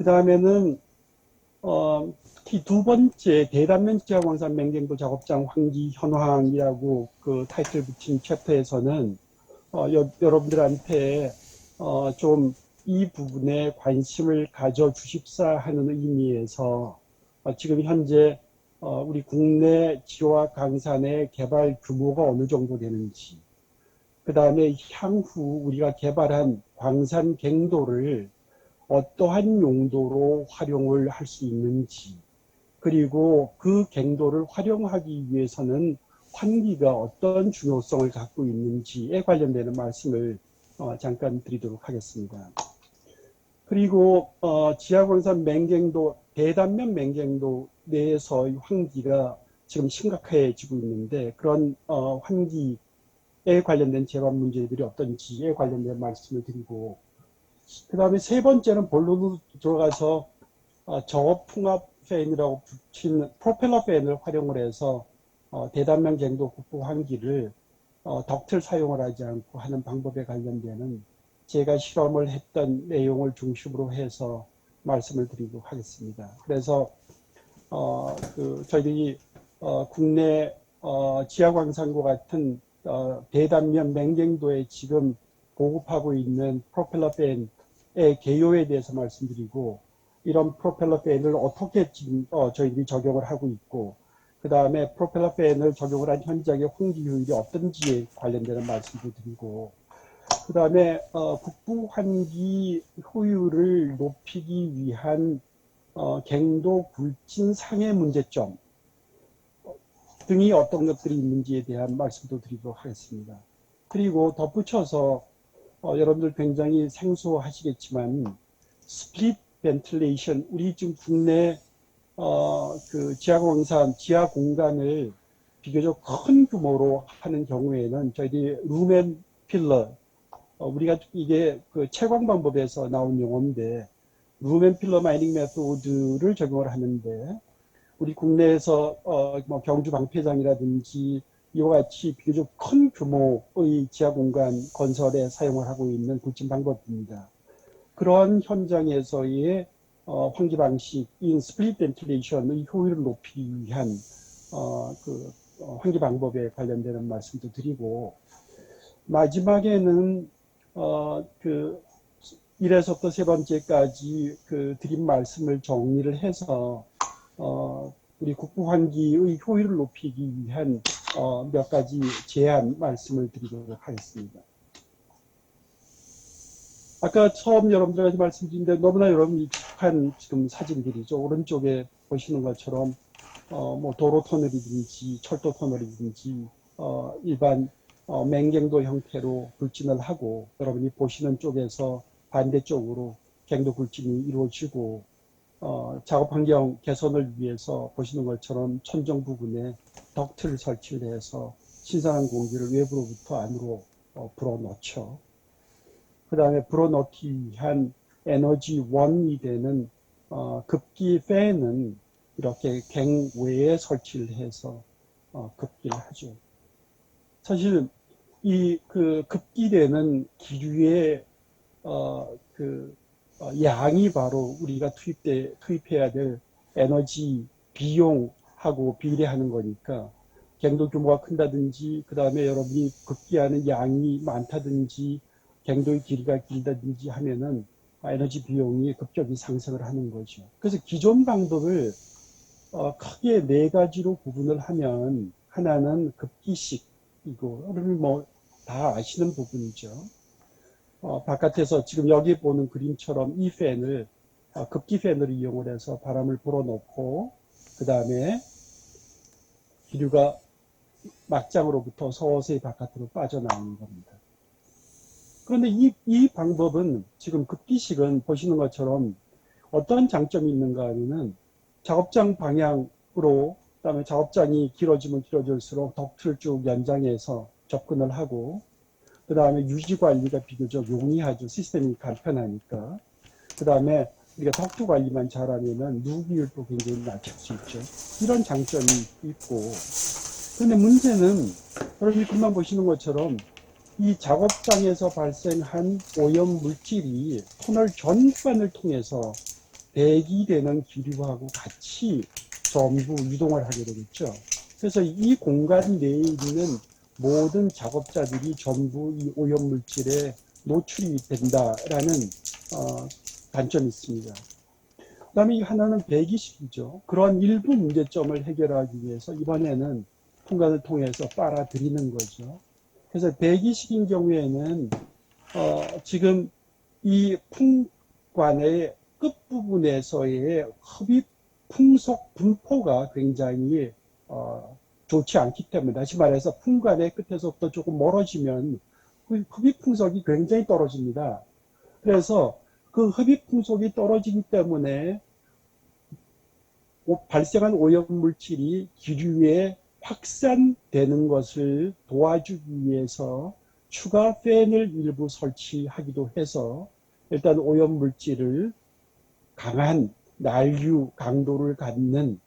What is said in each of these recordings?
다음에는 특히 두 번째 대단면 지하광산 맹갱도 작업장 환기 현황이라고 그 타이틀 붙인 챕터에서는 여러분들한테 좀 이 부분에 관심을 가져 주십사 하는 의미에서 지금 현재 우리 국내 지하광산의 개발 규모가 어느 정도 되는지, 그 다음에 향후 우리가 개발한 광산 갱도를 어떠한 용도로 활용을 할 수 있는지, 그리고 그 갱도를 활용하기 위해서는 환기가 어떤 중요성을 갖고 있는지에 관련되는 말씀을 잠깐 드리도록 하겠습니다. 그리고 지하광산 맹갱도, 대단면 맹갱도 내에서 환기가 지금 심각해지고 있는데, 그런 환기에 관련된 제반 문제들이 어떤지에 관련된 말씀을 드리고, 그 다음에 세 번째는 본론으로 들어가서 저풍압 팬이라고 붙인 프로펠러 팬을 활용을 해서 대단면 갱도 국부 환기를 덕트를 사용을 하지 않고 하는 방법에 관련되는 제가 실험을 했던 내용을 중심으로 해서 말씀을 드리도록 하겠습니다. 그래서 저희들이 국내 지하광산과 같은 대단면 맹갱도에 지금 보급하고 있는 프로펠러 팬의 개요에 대해서 말씀드리고, 이런 프로펠러 팬을 어떻게 지금 저희들이 적용을 하고 있고, 그 다음에 프로펠러 팬을 적용을 한 현장의 환기 효율이 어떤지에 관련되는 말씀도 드리고, 그 다음에 국부 환기 효율을 높이기 위한 갱도 굴진 상해 문제점 등이 어떤 것들이 있는지에 대한 말씀도 드리도록 하겠습니다. 그리고 덧붙여서 여러분들 굉장히 생소하시겠지만 스플릿 벤틸레이션, 우리 지금 국내 그 지하광산, 지하 공간을 비교적 큰 규모로 하는 경우에는 저희들이 룸앤 필러, 우리가 이게 그 채광 방법에서 나온 용어인데, 룸앤 필러 마이닝 메소드를 적용을 하는데, 우리 국내에서 뭐 경주 방패장이라든지 이와 같이 비교적 큰 규모의 지하 공간 건설에 사용을 하고 있는 굴진 방법입니다. 그러한 현장에서의 환기 방식인 스플릿 벤틸레이션의 효율을 높이기 위한 환기 방법에 관련되는 말씀도 드리고, 마지막에는 1에서부터 세 번째까지 드린 말씀을 정리를 해서 우리 국부 환기의 효율을 높이기 위한 몇 가지 제안 말씀을 드리도록 하겠습니다. 아까 처음 여러분들한테 말씀드린데 너무나 여러분 익숙한 지금 사진들이죠. 오른쪽에 보시는 것처럼 뭐 도로 터널이든지 철도 터널이든지 일반 맹갱도 형태로 굴진을 하고, 여러분이 보시는 쪽에서 반대쪽으로 갱도 굴진이 이루어지고, 작업 환경 개선을 위해서 보시는 것처럼 천정 부분에 덕트를 설치를 해서 신선한 공기를 외부로부터 안으로 불어넣죠. 그 다음에 불어넣기 위한 에너지 원이 되는 급기 팬은 이렇게 갱 외에 설치를 해서 급기를 하죠. 사실 이 급기되는 기류의 양이 바로 우리가 투입해야 될 에너지 비용하고 비례하는 거니까, 갱도 규모가 큰다든지, 그 다음에 여러분이 급기하는 양이 많다든지, 갱도의 길이가 길다든지 하면은 에너지 비용이 급격히 상승을 하는 거죠. 그래서 기존 방법을 크게 네 가지로 구분을 하면, 하나는 급기식이고, 여러분 뭐 다 아시는 부분이죠. 바깥에서 지금 여기 보는 그림처럼 이 팬을 급기 팬을 이용을 해서 바람을 불어넣고, 그 다음에 기류가 막장으로부터 서서히 바깥으로 빠져나오는 겁니다. 그런데 이 방법은, 지금 급기식은 보시는 것처럼 어떤 장점이 있는가 하면은 작업장 방향으로, 그 다음에 작업장이 길어지면 길어질수록 덕트를 쭉 연장해서 접근을 하고, 그 다음에 유지 관리가 비교적 용이하죠. 시스템이 간편하니까. 그 다음에 우리가 덕트 관리만 잘하면은 누비율도 굉장히 낮출 수 있죠. 이런 장점이 있고, 그런데 문제는 여러분이 금방 보시는 것처럼 이 작업장에서 발생한 오염 물질이 터널 전반을 통해서 대기되는 기류하고 같이 전부 이동을 하게 되겠죠. 그래서 이 공간 내에 있는 모든 작업자들이 전부 이 오염물질에 노출이 된다라는 단점이 있습니다. 그 다음에 하나는 배기식이죠. 그런 일부 문제점을 해결하기 위해서 이번에는 풍관을 통해서 빨아들이는 거죠. 그래서 배기식인 경우에는 지금 이 풍관의 끝부분에서의 흡입 풍속 분포가 굉장히 좋지 않기 때문에, 다시 말해서 풍관의 끝에서부터 조금 멀어지면 흡입 풍속이 굉장히 떨어집니다. 그래서 그 흡입 풍속이 떨어지기 때문에 발생한 오염물질이 기류에 확산되는 것을 도와주기 위해서 추가 팬을 일부 설치하기도 해서 일단 오염물질을 강한 난류 강도를 갖는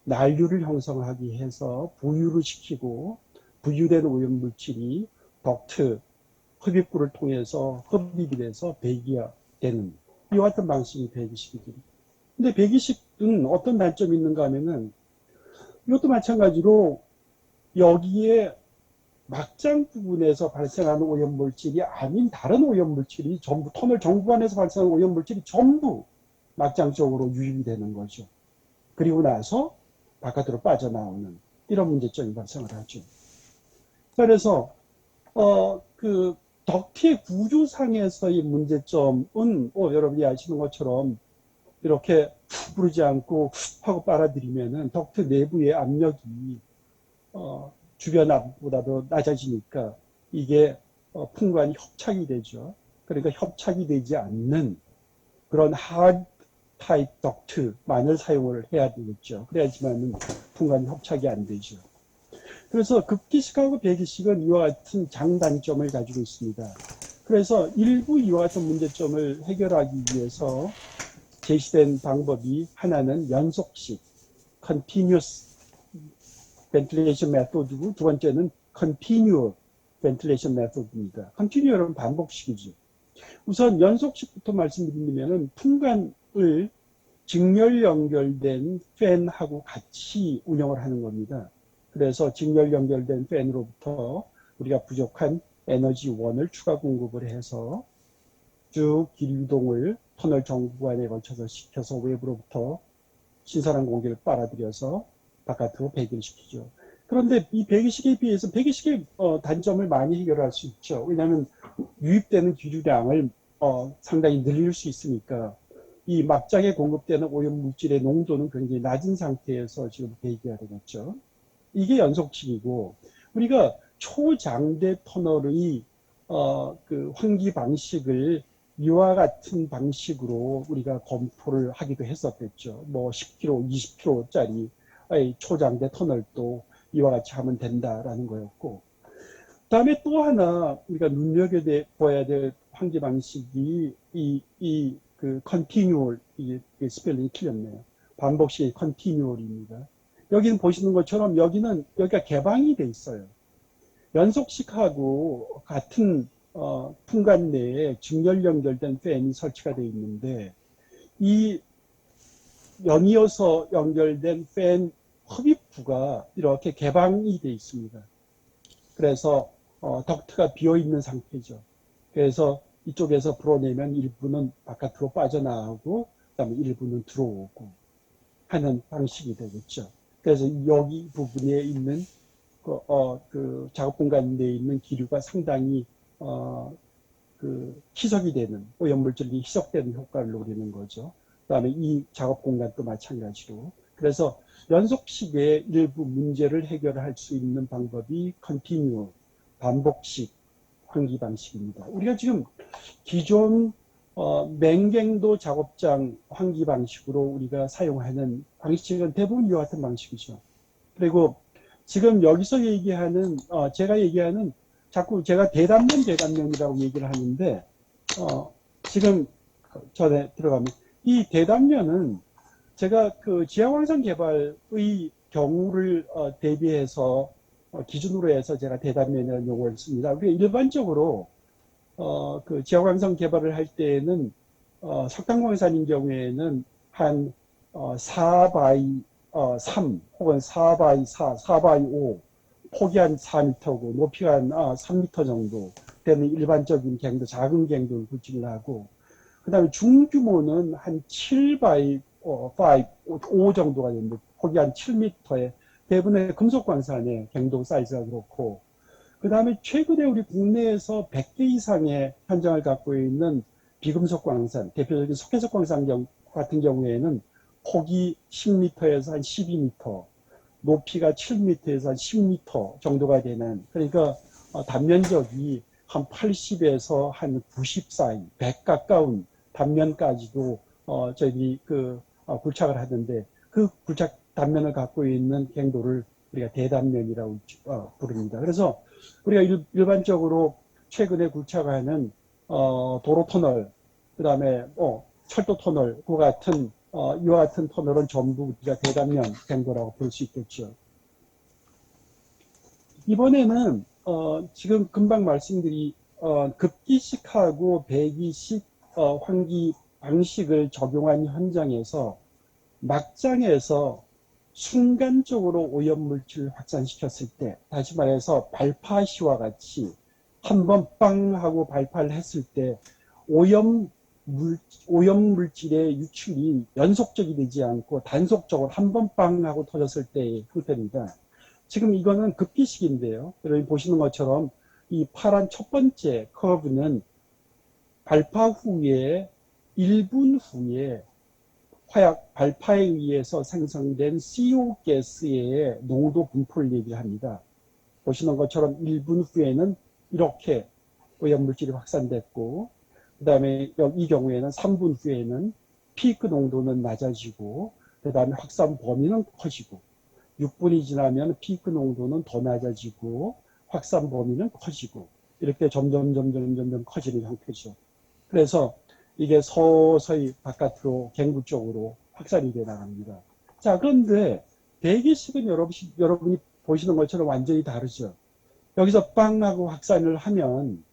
난류를 형성하기 위해서 부유를 시키고 부유된 오염물질이 덕트 흡입구를 통해서 흡입이 돼서 배기가 되는 이와 같은 방식이 배기식이죠. 근데 배기식은 어떤 단점이 있는가 하면은 이것도 마찬가지로 여기에 막장 부분에서 발생하는 오염물질이 아닌 다른 오염물질이 전부 터널 정부 안에서 발생하는 오염물질이 전부 막장 쪽으로 유입이 되는 거죠. 그리고 나서 바깥으로 빠져나오는 이런 문제점이 발생을 하죠. 그래서 그 덕트의 구조상에서의 문제점은 여러분이 아시는 것처럼 이렇게 부르지 않고 하고 빨아들이면은 덕트 내부의 압력이 주변 압보다도 낮아지니까 이게 풍관이 협착이 되죠. 그러니까 협착이 되지 않는 그런 하드 타입 덕트만을 사용을 해야 되겠죠. 그래야지만 풍관이 협착이 안 되죠. 그래서 극기식하고 배기식은 이와 같은 장단점을 가지고 있습니다. 그래서 일부 이와 같은 문제점을 해결하기 위해서 제시된 방법이 하나는 연속식 continuous ventilation method고 두 번째는 continual ventilation method입니다. continual은 반복식이죠. 우선 연속식부터 말씀드리면 풍관을 직렬 연결된 팬하고 같이 운영을 하는 겁니다. 그래서 직렬 연결된 팬으로부터 우리가 부족한 에너지원을 추가 공급을 해서 쭉 기류동을 터널 정부관에 걸쳐서 시켜서 외부로부터 신선한 공기를 빨아들여서 바깥으로 배기를 시키죠. 그런데 이 배기식에 비해서 배기식의 단점을 많이 해결할 수 있죠. 왜냐하면 유입되는 기류량을 상당히 늘릴 수 있으니까 이 막장에 공급되는 오염물질의 농도는 굉장히 낮은 상태에서 지금 배기가 되겠죠. 이게 연속식이고 우리가 초장대 터널의 그 환기 방식을 이와 같은 방식으로 우리가 검토를 하기도 했었겠죠. 뭐 10km, 20km짜리 초장대 터널도 이와 같이 하면 된다라는 거였고, 다음에 또 하나 우리가 눈여겨봐야 될 환기 방식이 그 continual, 이게 스펠링이 틀렸네요. 반복식 continual입니다. 여기는 보시는 것처럼 여기가 개방이 돼 있어요. 연속식하고 같은 풍간 내에 직렬 연결된 팬이 설치가 되어 있는데 이 연이어서 연결된 팬 흡입구가 이렇게 개방이 되어 있습니다. 그래서 덕트가 비어 있는 상태죠. 그래서 이쪽에서 불어내면 일부는 바깥으로 빠져나가고 그다음에 일부는 들어오고 하는 방식이 되겠죠. 그래서 여기 부분에 있는 그 작업 공간 내에 있는 기류가 상당히 그 희석이 되는 오염물질이 희석되는 효과를 노리는 거죠. 그다음에 이 작업 공간도 마찬가지로. 그래서 연속식의 일부 문제를 해결할 수 있는 방법이 컨티뉴 반복식 환기 방식입니다. 우리가 지금 기존 맹갱도 작업장 환기 방식으로 우리가 사용하는 방식은 대부분 이와 같은 방식이죠. 그리고 지금 여기서 얘기하는 제가 얘기하는 자꾸 제가 대단면이라고 얘기를 하는데 지금 전에 들어가면 이 대단면은 제가 그 지하광선 개발의 경우를 대비해서 기준으로 해서 제가 대단면이라는 용어를 씁니다. 우리가 일반적으로 그 지하광선 개발을 할 때에는 석탄광산인 경우에는 한 4 바이 3 혹은 4 바이 4, 4 바이 5, 폭이 한 4m고 높이가 한 3m 정도 되는 일반적인 갱도, 작은 갱도를 구축을 하고, 그 다음에 중규모는 한 7 바이 5 정도가 되는데 폭이 한 7m에 대부분의 금속광산의 갱도 사이즈가 그렇고, 그 다음에 최근에 우리 국내에서 100개 이상의 현장을 갖고 있는 비금속 광산, 대표적인 석회석 광산 같은 경우에는 폭이 10m에서 한 12m, 높이가 7m에서 한 10m 정도가 되는, 그러니까 단면적이 한 80에서 한 90 사이, 100 가까운 단면까지도 저기 굴착을 하는데, 그 굴착 단면을 갖고 있는 갱도를 우리가 대단면이라고 부릅니다. 그래서 우리가 일반적으로 최근에 굴착하는 도로 터널, 그 다음에 철도 터널, 그 같은 이와 같은 터널은 전부 우리가 대단면 갱도라고 볼 수 있겠죠. 이번에는 지금 금방 말씀드린 급기식하고 배기식 환기 방식을 적용한 현장에서 막장에서 순간적으로 오염물질을 확산시켰을 때, 다시 말해서 발파 시와 같이 한번 빵 하고 발파를 했을 때 오염물질의 유출이 연속적이 되지 않고 단속적으로 한번 빵 하고 터졌을 때의 형태입니다. 지금 이거는 급기식인데요. 여러분 보시는 것처럼 이 파란 첫 번째 커브는 발파 후에 1분 후에 화약 발파에 의해서 생성된 CO 가스의 농도 분포를 얘기합니다. 보시는 것처럼 1분 후에는 이렇게 오염물질이 확산됐고, 그 다음에 이 경우에는 3분 후에는 피크 농도는 낮아지고, 그 다음에 확산 범위는 커지고, 6분이 지나면 피크 농도는 더 낮아지고, 확산 범위는 커지고, 이렇게 점점 커지는 형태죠. 그래서 이게 서서히 바깥으로 갱구 쪽으로 확산이 돼 나갑니다. 자, 그런데 배기식은 여러분이 보시는 것처럼 완전히 다르죠. 여기서 빵 하고 확산을 하면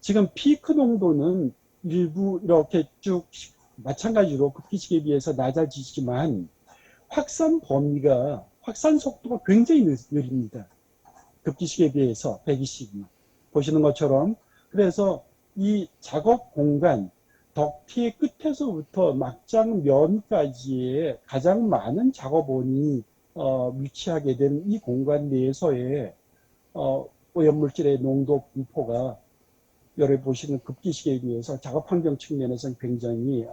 지금 피크 농도는 일부 이렇게 쭉 마찬가지로 급기식에 비해서 낮아지지만 확산 범위가, 확산 속도가 굉장히 느립니다. 급기식에 비해서 배기식이. 보시는 것처럼. 그래서 이 작업 공간, 덕티의 끝에서부터 막장 면까지의 가장 많은 작업원이 위치하게 된 이 공간 내에서의 오염물질의 농도 분포가 여러분 보시는 급기식에 비해서 작업 환경 측면에서는 굉장히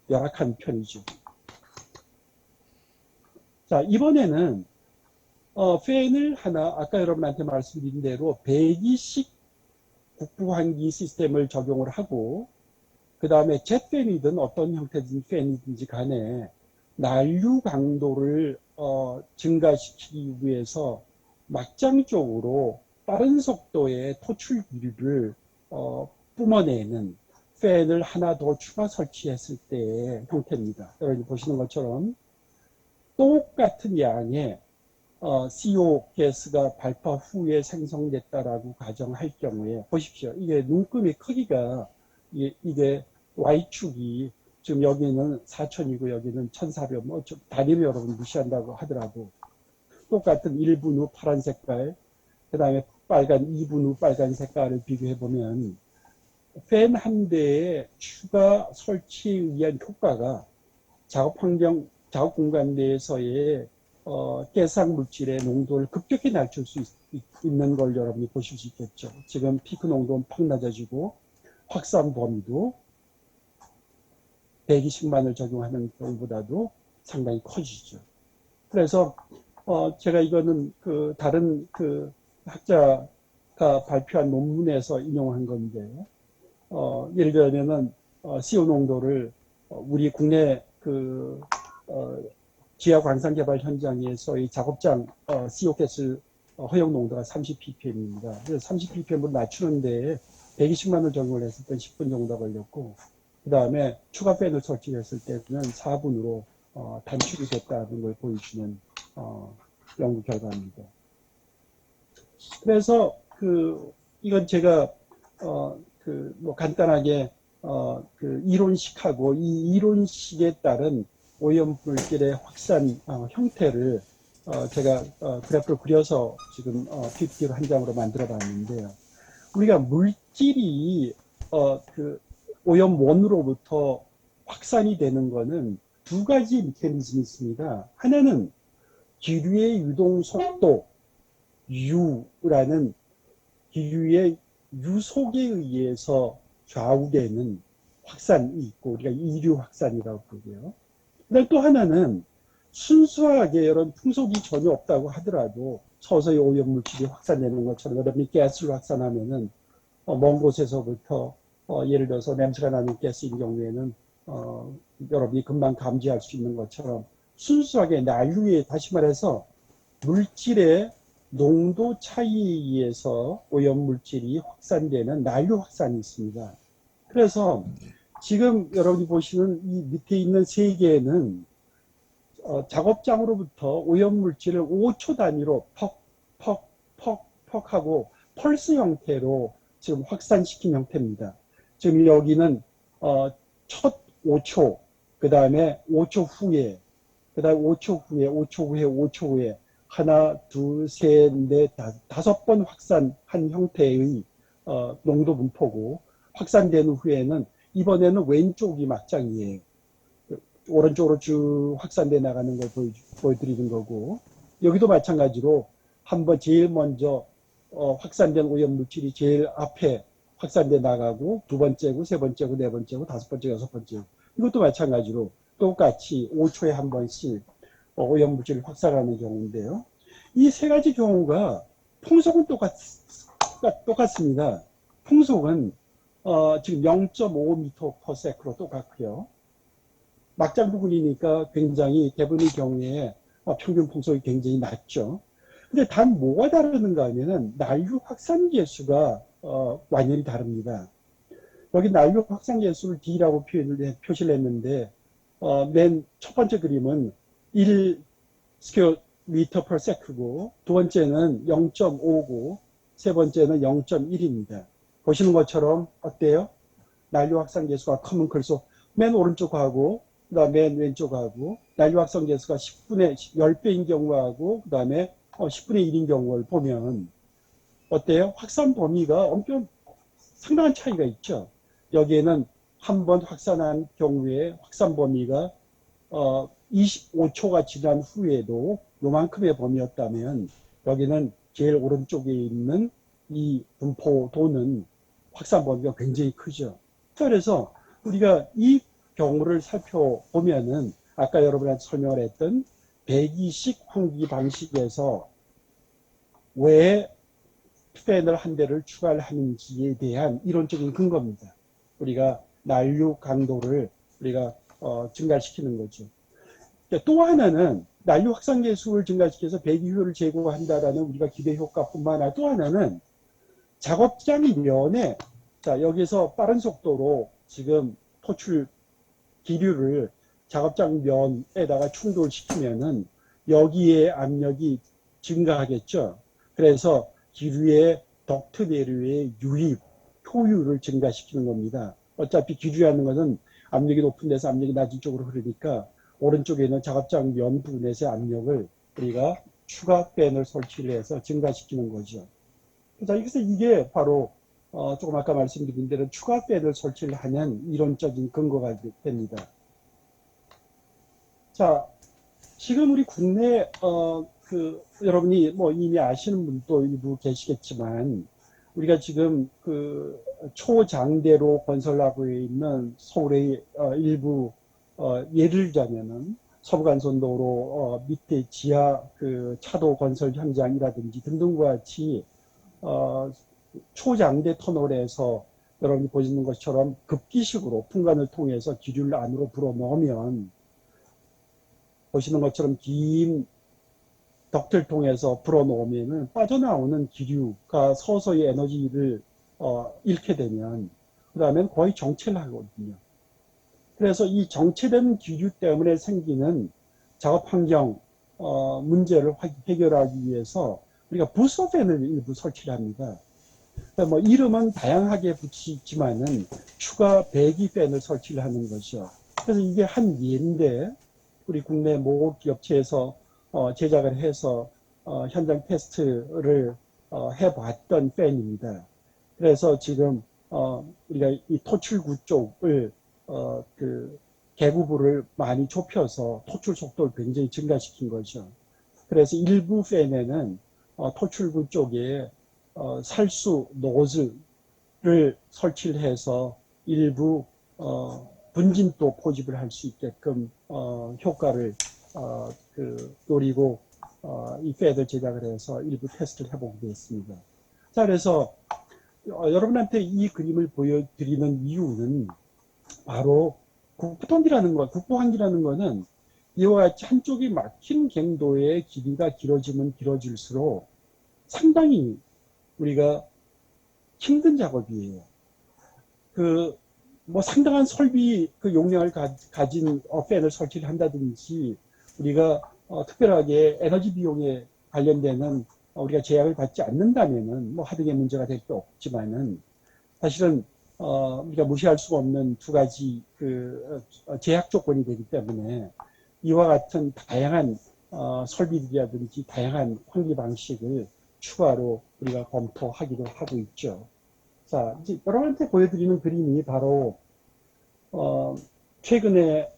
열악한 편이죠. 자, 이번에는 팬을 하나, 아까 여러분한테 말씀드린 대로 배기식 국부환기 시스템을 적용을 하고, 그 다음에 젯팬이든 어떤 형태든 팬이든지 간에 난류 강도를 증가시키기 위해서 막장 쪽으로 빠른 속도의 토출기를 뿜어내는 팬을 하나 더 추가 설치했을 때의 형태입니다. 여러분 보시는 것처럼 똑같은 양의 CO 가스가 발파 후에 생성됐다라고 가정할 경우에 보십시오. 이게 눈금의 크기가 이게 Y축이 지금 여기는 4000이고 여기는 1400, 뭐 단위를 여러분 무시한다고 하더라도 똑같은 1분 후 파란 색깔, 그 다음에 빨간 2분 후 빨간 색깔을 비교해 보면 팬 한 대의 추가 설치에 의한 효과가 작업 공간 내에서의 깨상 물질의 농도를 급격히 낮출 수 있는 걸 여러분이 보실 수 있겠죠. 지금 피크 농도는 팍 낮아지고 확산 범위도 120만을 적용하는 경우보다도 상당히 커지죠. 그래서 제가 이거는 다른 학자가 발표한 논문에서 인용한 건데, 예를 들면은 CO 농도를 우리 국내 지하 광산 개발 현장에서 이 작업장 CO 가스 허용 농도가 30ppm입니다. 그래서 30ppm으로 낮추는데 120만을 적용을 했을 때 10분 정도 걸렸고, 그 다음에 추가 팬을 설치했을 때는 4분으로 단축이 됐다는 걸 보여주는 연구 결과입니다. 그래서 이건 제가 뭐 간단하게 이론식하고 이 이론식에 따른 오염물질의 확산 형태를 제가 그래프를 그려서 지금 PPT로 한 장으로 만들어 봤는데요. 우리가 물질이 그 오염원으로부터 확산이 되는 것은 두 가지 메커니즘이 있습니다. 하나는 기류의 유동 속도, U라는 기류의 유속에 의해서 좌우되는 확산이 있고, 우리가 이류 확산이라고 부르고요. 그다음 또 하나는 순수하게 이런 풍속이 전혀 없다고 하더라도 서서히 오염물질이 확산되는 것처럼 여러분이 가스를 확산하면은 먼 곳에서부터 예를 들어서 냄새가 나는 가스인 경우에는 여러분이 금방 감지할 수 있는 것처럼 순수하게 난류에, 다시 말해서 물질의 농도 차이에 의해서 오염물질이 확산되는 난류 확산이 있습니다. 그래서 지금 여러분이 보시는 이 밑에 있는 세 개는 작업장으로부터 오염물질을 5초 단위로 퍽 하고 펄스 형태로 지금 확산시킨 형태입니다. 지금 여기는 첫 5초, 그 다음에 5초 후에, 그 다음에 5초 후에, 5초 후에, 5초 후에 하나, 둘, 셋, 넷, 다섯 번 확산한 형태의 농도 분포고, 확산된 후에는 이번에는 왼쪽이 막장이에요. 오른쪽으로 쭉 확산돼 나가는 걸 보여드리는 거고, 여기도 마찬가지로 한번 제일 먼저 확산된 오염물질이 제일 앞에 확산돼 나가고, 두 번째고, 세 번째고, 네 번째고, 다섯 번째, 여섯 번째. 이것도 마찬가지로 똑같이 5초에 한 번씩 오염물질을 확산하는 경우인데요. 이 세 가지 경우가 풍속은 똑같습니다. 풍속은 지금 0.5m/s로 똑같고요. 막장 부분이니까 굉장히 대부분의 경우에 평균 풍속이 굉장히 낮죠. 근데 단 뭐가 다르는가 하면은 난류 확산 계수가 완전히 다릅니다. 여기 난류 확산 계수를 D라고 표시를 했는데 맨 첫 번째 그림은 1 스퀘어 미터 per sec고 두 번째는 0.5고 세 번째는 0.1입니다. 보시는 것처럼 어때요? 난류 확산 계수가 크면 클수록 맨 오른쪽하고 그 다음에 맨 왼쪽하고 난류 확산 계수가 10배인 경우하고 그 다음에 10분의 1인 경우를 보면 어때요? 확산 범위가 엄청 상당한 차이가 있죠. 여기에는 한 번 확산한 경우에 확산 범위가 25초가 지난 후에도 요만큼의 범위였다면 여기는 제일 오른쪽에 있는 이 분포도는 확산 범위가 굉장히 크죠. 그래서 우리가 이 경우를 살펴보면은 아까 여러분한테 설명을 했던 배기식 환기 방식에서 왜 팬을 한 대를 추가를 하는지에 대한 이론적인 근거입니다. 우리가 난류 강도를 우리가 증가시키는 거죠. 또 하나는 난류 확산 계수를 증가시켜서 배기 효율을 제고한다라는 우리가 기대 효과뿐만 아니라 또 하나는 작업장 면에 자 여기서 빠른 속도로 지금 토출 기류를 작업장 면에다가 충돌시키면은 여기에 압력이 증가하겠죠. 그래서 기류의 덕트 내류의 유입 효율을 증가시키는 겁니다. 어차피 기류라는 것은 압력이 높은 데서 압력이 낮은 쪽으로 흐르니까 오른쪽에 있는 작업장 면 부분에서의 압력을 우리가 추가 팬을 설치를 해서 증가시키는 거죠. 그래서 이게 바로 조금 아까 말씀드린 대로 추가 팬을 설치를 하는 이론적인 근거가 됩니다. 자, 지금 우리 국내 여러분이 뭐 이미 아시는 분도 일부 계시겠지만 우리가 지금 그 초장대로 건설하고 있는 서울의 일부 예를 들자면은 서부간선도로 밑에 지하 그 차도 건설 현장이라든지 등등과 같이 초장대 터널에서 여러분이 보시는 것처럼 급기식으로 풍관을 통해서 기류를 안으로 불어넣으면 보시는 것처럼 긴 덕트를 통해서 불어넣으면은 빠져나오는 기류가 서서히 에너지를 잃게 되면 그 다음엔 거의 정체를 하거든요. 그래서 이 정체된 기류 때문에 생기는 작업 환경 문제를 해결하기 위해서 우리가 부소팬을 일부 설치를 합니다. 뭐 이름은 다양하게 붙이지만은 추가 배기 팬을 설치를 하는 것이죠. 그래서 이게 한 예인데 우리 국내 모 기업체에서 제작을 해서 현장 테스트를 해봤던 팬입니다. 그래서 지금 우리가 이 토출구 쪽을 그 개구부를 많이 좁혀서 토출 속도를 굉장히 증가시킨 거죠. 그래서 일부 팬에는 토출구 쪽에 살수 노즐을 설치를 해서 일부 분진도 포집을 할 수 있게끔 효과를 노리고 이 팬을 제작을 해서 일부 테스트를 해보게 됐습니다. 자, 그래서 여러분한테 이 그림을 보여드리는 이유는 바로 국부항기라는 거는 이와 같이 한쪽이 막힌 갱도의 길이가 길어지면 길어질수록 상당히 우리가 힘든 작업이에요. 뭐 상당한 설비 용량을 가진 팬을 설치를 한다든지 우리가 특별하게 에너지 비용에 관련되는 우리가 제약을 받지 않는다면은 뭐 하등의 문제가 될 게 없지만은 사실은 우리가 무시할 수가 없는 두 가지 제약 조건이 되기 때문에 이와 같은 다양한 설비들이라든지 다양한 환기 방식을 추가로 우리가 검토하기도 하고 있죠. 자, 이제 여러분한테 보여드리는 그림이 바로 최근에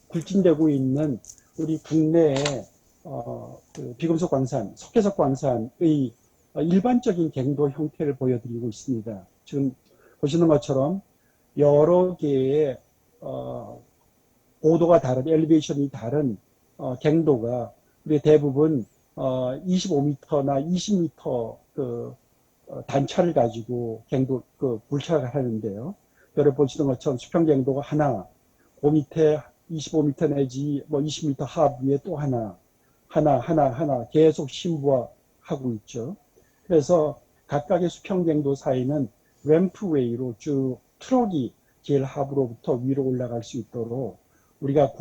굴진되고 있는 우리 국내의 비금속 광산, 석회석 광산의 일반적인 갱도 형태를 보여드리고 있습니다. 지금 보시는 것처럼 여러 개의 고도가 다른, 엘리베이션이 다른 갱도가 우리 대부분 25m나 20m 단차를 가지고 갱도 불착을 하는데요. 여러분 보시는 것처럼 수평갱도가 하나, 그 밑에 25m 내지 뭐 20m 하부에 또 하나 계속 신부화하고 있죠. 그래서 각각의 수평갱도 사이는 램프웨이로 쭉 트럭이 제일 하부로부터 위로 올라갈 수 있도록 우리가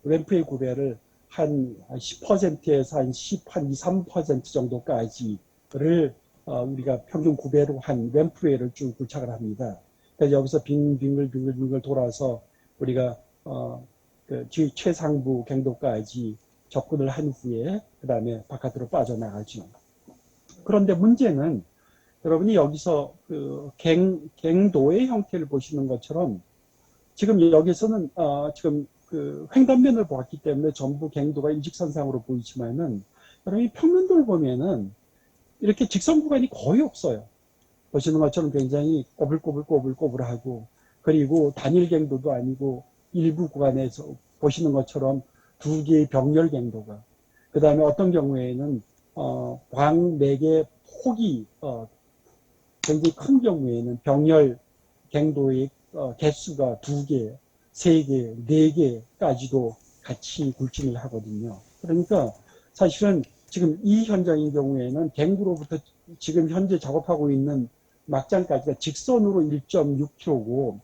램프의 구배를 한 10%에서 한 2, 3% 정도까지를 우리가 평균 구배로 한 램프웨이를 쭉 부착을 합니다. 그래서 여기서 빙글빙글 돌아서 우리가 최상부 갱도까지 접근을 한 후에 그 다음에 바깥으로 빠져나가죠. 그런데 문제는 여러분이 여기서 갱도의 형태를 보시는 것처럼 지금 여기서는 지금 횡단면을 보았기 때문에 전부 갱도가 일직선상으로 보이지만은 여러분이 평면도를 보면은 이렇게 직선 구간이 거의 없어요. 보시는 것처럼 굉장히 꼬불꼬불하고 그리고 단일 갱도도 아니고 일부 구간에서 보시는 것처럼 두 개의 병렬 갱도가 그 다음에 어떤 경우에는 광맥의 폭이 굉장히 큰 경우에는 병렬 갱도의 개수가 2개, 3개, 4개까지도 같이 굴진을 하거든요. 그러니까 사실은 지금 이 현장인 경우에는 갱구로부터 지금 현재 작업하고 있는 막장까지가 직선으로 1.6km고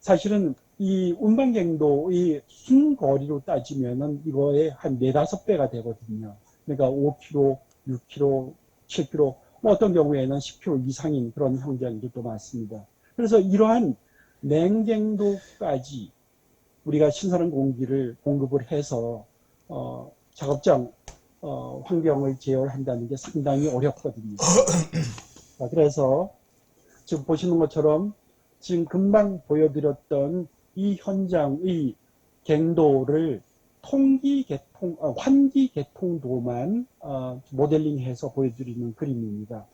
사실은 이 운반갱도의 순거리로 따지면은 이거의 한 4, 5배가 되거든요. 그러니까 5km, 6km, 7km, 뭐 어떤 경우에는 10km 이상인 그런 현장들도 많습니다. 그래서 이러한 맹갱도까지 우리가 신선한 공기를 공급을 해서 작업장 환경을 제어한다는 게 상당히 어렵거든요. 자, 그래서 지금 보시는 것처럼 지금 금방 보여드렸던 이 현장의 갱도를 환기 개통도만 모델링해서 보여드리는 그림입니다.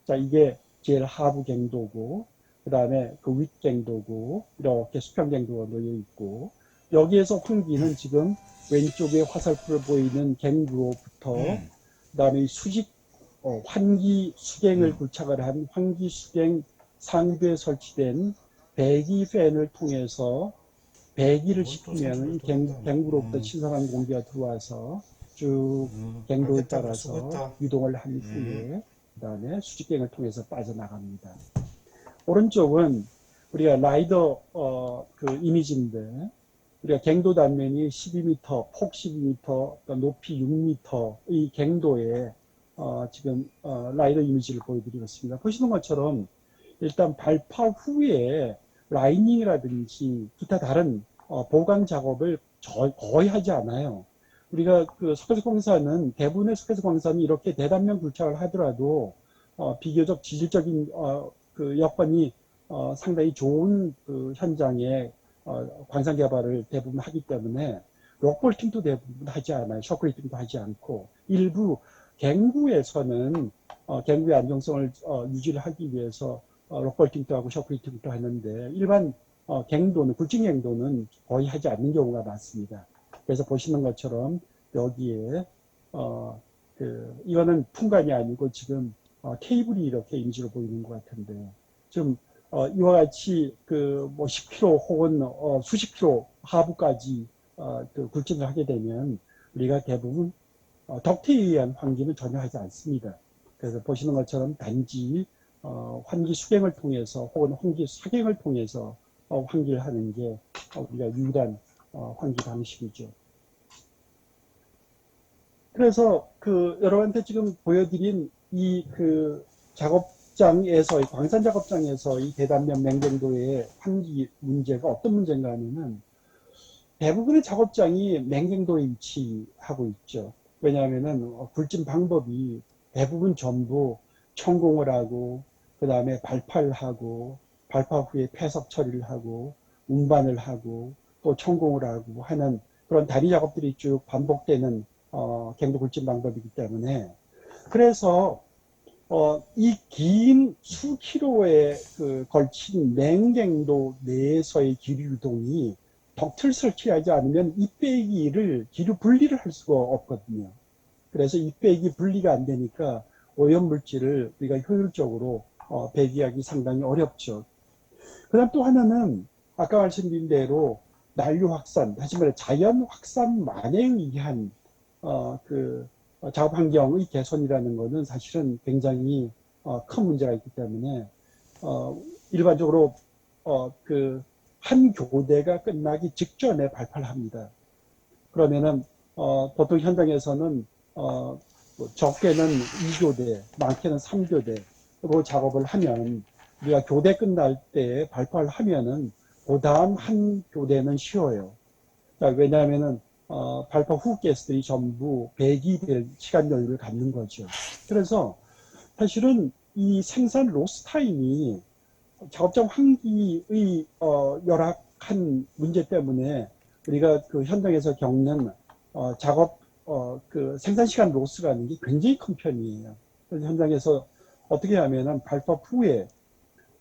자, 이게 제일 하부 갱도고, 그 다음에 그 윗 갱도고, 이렇게 수평 갱도가 놓여 있고, 여기에서 환기는 지금 왼쪽에 화살표를 보이는 갱구로부터, 그 다음에 환기 수갱을 부착을 한 환기 수갱 상부에 설치된 배기 팬을 통해서 배기를 시키면 이 갱구로부터 신선한 공기가 들어와서 쭉 갱도에 따라서 이동을 한 후에 그 다음에 수직갱을 통해서 빠져나갑니다. 오른쪽은 우리가 라이더 이미지인데 우리가 갱도 단면이 12m, 폭 12m, 높이 6m 이 갱도에 지금 라이더 이미지를 보여드리고 있습니다. 보시는 것처럼 일단 발파 후에 라이닝이라든지 기타 다른 보강 작업을 거의 하지 않아요. 우리가 그 석회수공사는 대부분의 석회수공사는 이렇게 대단면 굴착을 하더라도 비교적 지질적인 그 여건이 상당히 좋은 그 현장에 광산 개발을 대부분 하기 때문에 록볼팅도 대부분 하지 않아요. 셔크리팅도 하지 않고 일부 갱구에서는 갱구의 안정성을 유지를 하기 위해서 록볼팅도 하고 셔크리팅도 하는데 일반 갱도는 굴ጭ 갱도는 거의 하지 않는 경우가 많습니다. 그래서 보시는 것처럼 여기에 이거는 풍간이 아니고 지금 케이블이 이렇게 이미지로 보이는 것 같은데 좀 이와 같이 그 뭐 10km 혹은 수십 km 하부까지 그 굴진을 하게 되면 우리가 대부분 덕트에 의한 환기는 전혀 하지 않습니다. 그래서 보시는 것처럼 단지 환기 수갱을 통해서 혹은 환기 사갱을 통해서 환기를 하는 게 우리가 유일한 환기 방식이죠. 그래서 그 여러분한테 지금 보여드린 이 그 작업장에서 광산 작업장에서 이 대단면 맹갱도의 환기 문제가 어떤 문제인가 하면은 대부분의 작업장이 맹갱도에 위치하고 있죠. 왜냐하면은 굴진 방법이 대부분 전부 천공을 하고 그 다음에 발파를 하고 발파 후에 폐석 처리를 하고 운반을 하고 또 천공을 하고 하는 그런 다리 작업들이 쭉 반복되는 갱도 굴진 방법이기 때문에 그래서 이 긴 수킬로에 그 걸친 맹갱도 내에서의 기류 유동이 덕트를 설치하지 않으면 이 빼기를 기류 분리를 할 수가 없거든요. 그래서 이 빼기 분리가 안 되니까 오염물질을 우리가 효율적으로 배기하기 상당히 어렵죠. 그 다음 또 하나는 아까 말씀드린 대로 난류 확산, 다시 말해 자연 확산만에 의한 작업 환경의 개선이라는 것은 사실은 굉장히 큰 문제가 있기 때문에 일반적으로 한 교대가 끝나기 직전에 발파를 합니다. 그러면은 보통 현장에서는 뭐 적게는 2교대, 많게는 3교대 로 작업을 하면 우리가 교대 끝날 때 발파를 하면은 그 다음 한 교대는 쉬워요. 왜냐하면은 발파 후 가스들이 전부 배기될 시간 여유를 갖는 거죠. 그래서 사실은 이 생산 로스 타임이 작업장 환기의 열악한 문제 때문에 우리가 그 현장에서 겪는 작업 그 생산 시간 로스라는 게 굉장히 큰 편이에요. 그래서 현장에서 어떻게 하면은 발파 후에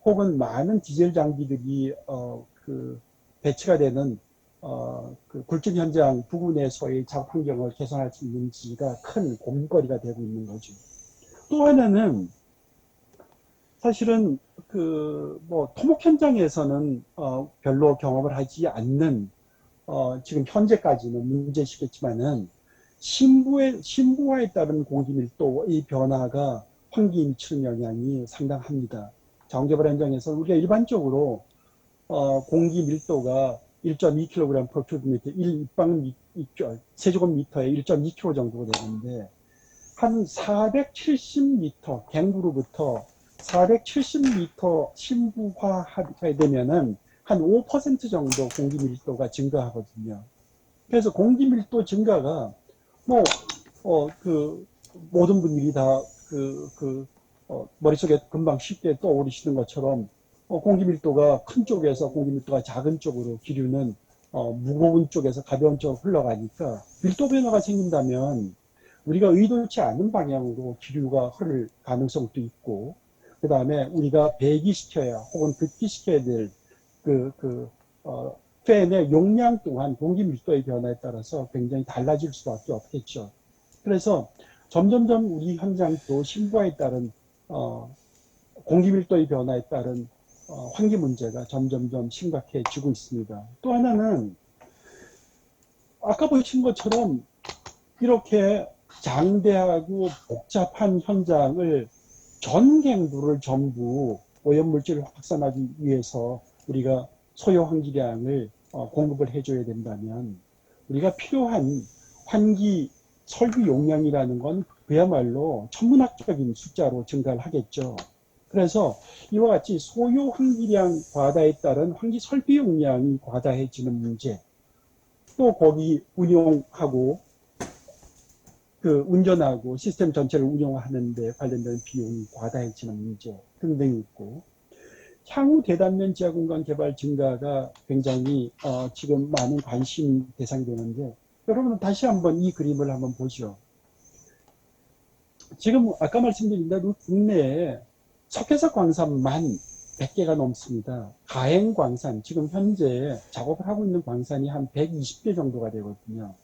혹은 많은 디젤 장비들이 그 배치가 되는 그 굴진 현장 부근에서의 작업 환경을 개선할 수 있는지가 큰 고민거리가 되고 있는 거죠. 또 하나는 사실은 그 뭐 토목 현장에서는 별로 경험을 하지 않는 지금 현재까지는 문제시겠지만은 신부화에 따른 공기 밀도의 변화가 환기에 미치는 영향이 상당합니다. 자원개발 현장에서 우리가 일반적으로 공기 밀도가 1.2kg per cubic meter, 세제곱미터에 1.2kg 정도가 되는데 한 470m 갱구로부터 470m 신부화하게 되면은 한 5% 정도 공기 밀도가 증가하거든요. 그래서 공기 밀도 증가가 뭐 모든 분들이 다 머릿속에 금방 쉽게 떠오르시는 것처럼 공기 밀도가 큰 쪽에서 공기 밀도가 작은 쪽으로 기류는 무거운 쪽에서 가벼운 쪽으로 흘러가니까 밀도 변화가 생긴다면 우리가 의도치 않은 방향으로 기류가 흐를 가능성도 있고 그 다음에 우리가 배기시켜야 혹은 급기시켜야 될 팬의 용량 또한 공기 밀도의 변화에 따라서 굉장히 달라질 수밖에 없겠죠. 그래서 점점점 우리 현장도 신부화에 따른 공기 밀도의 변화에 따른 환기 문제가 점점점 심각해지고 있습니다. 또 하나는 아까 보신 것처럼 이렇게 장대하고 복잡한 현장을 전 갱도를 전부 오염물질을 확산하기 위해서 우리가 소요 환기량을 공급을 해줘야 된다면 우리가 필요한 환기 설비 용량이라는 건 그야말로 천문학적인 숫자로 증가를 하겠죠. 그래서 이와 같이 소요 환기량 과다에 따른 환기 설비 용량이 과다해지는 문제, 또 거기 운용하고 운전하고 시스템 전체를 운영하는 데 관련된 비용이 과다해지는 문제 등등이 있고, 향후 대단면 지하 공간 개발 증가가 굉장히 지금 많은 관심 대상이 되는데, 여러분 다시 한번 이 그림을 한번 보죠. 지금 아까 말씀드린 대로 국내에 석회석 광산만 100개가 넘습니다. 가행 광산, 지금 현재 작업을 하고 있는 광산이 한 120개 정도가 되거든요.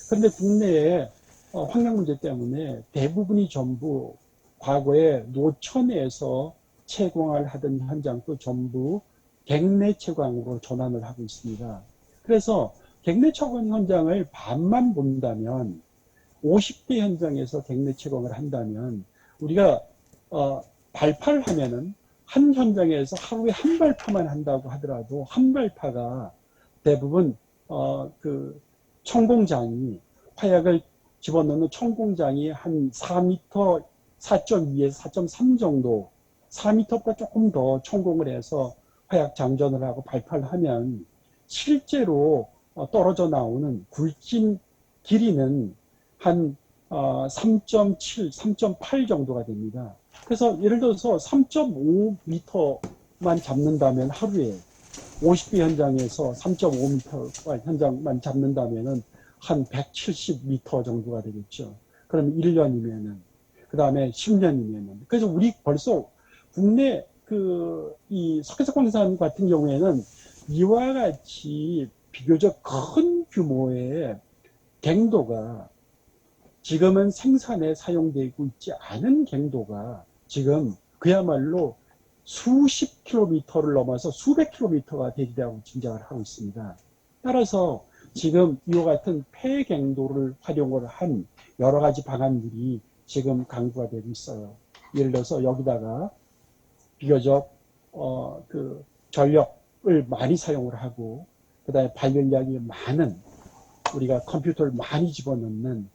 그런데 국내에 환경 문제 때문에 대부분이 전부 과거에 노천에서 채광을 하던 현장도 전부 객내 채광으로 전환을 하고 있습니다. 그래서 객내 채광 현장을 반만 본다면, 50대 현장에서 객내 채광을 한다면, 우리가 발파를 하면은 한 현장에서 하루에 한 발파만 한다고 하더라도 한 발파가 대부분 천공장이, 화약을 집어넣는 천공장이 한 4m, 4.2에서 4.3 정도, 4m보다 조금 더 천공을 해서 화약 장전을 하고 발파를 하면 실제로 떨어져 나오는 굵긴 길이는 한 3.7, 3.8 정도가 됩니다. 그래서 예를 들어서 3.5m만 잡는다면, 하루에 50개 현장에서 3.5m 현장만 잡는다면은 한 170m 정도가 되겠죠. 그럼 1년이면은, 그 다음에 10년이면은. 그래서 우리 벌써 국내 이 석회석 광산 같은 경우에는 이와 같이 비교적 큰 규모의 갱도가, 지금은 생산에 사용되고 있지 않은 갱도가 지금 그야말로 수십 킬로미터를 넘어서 수백 킬로미터가 되리라고 짐작을 하고 있습니다. 따라서 지금 이와 같은 폐갱도를 활용을 한 여러 가지 방안들이 지금 강구가 되고 있어요. 예를 들어서 여기다가 비교적 전력을 많이 사용을 하고, 그 다음에 발열량이 많은, 우리가 컴퓨터를 많이 집어넣는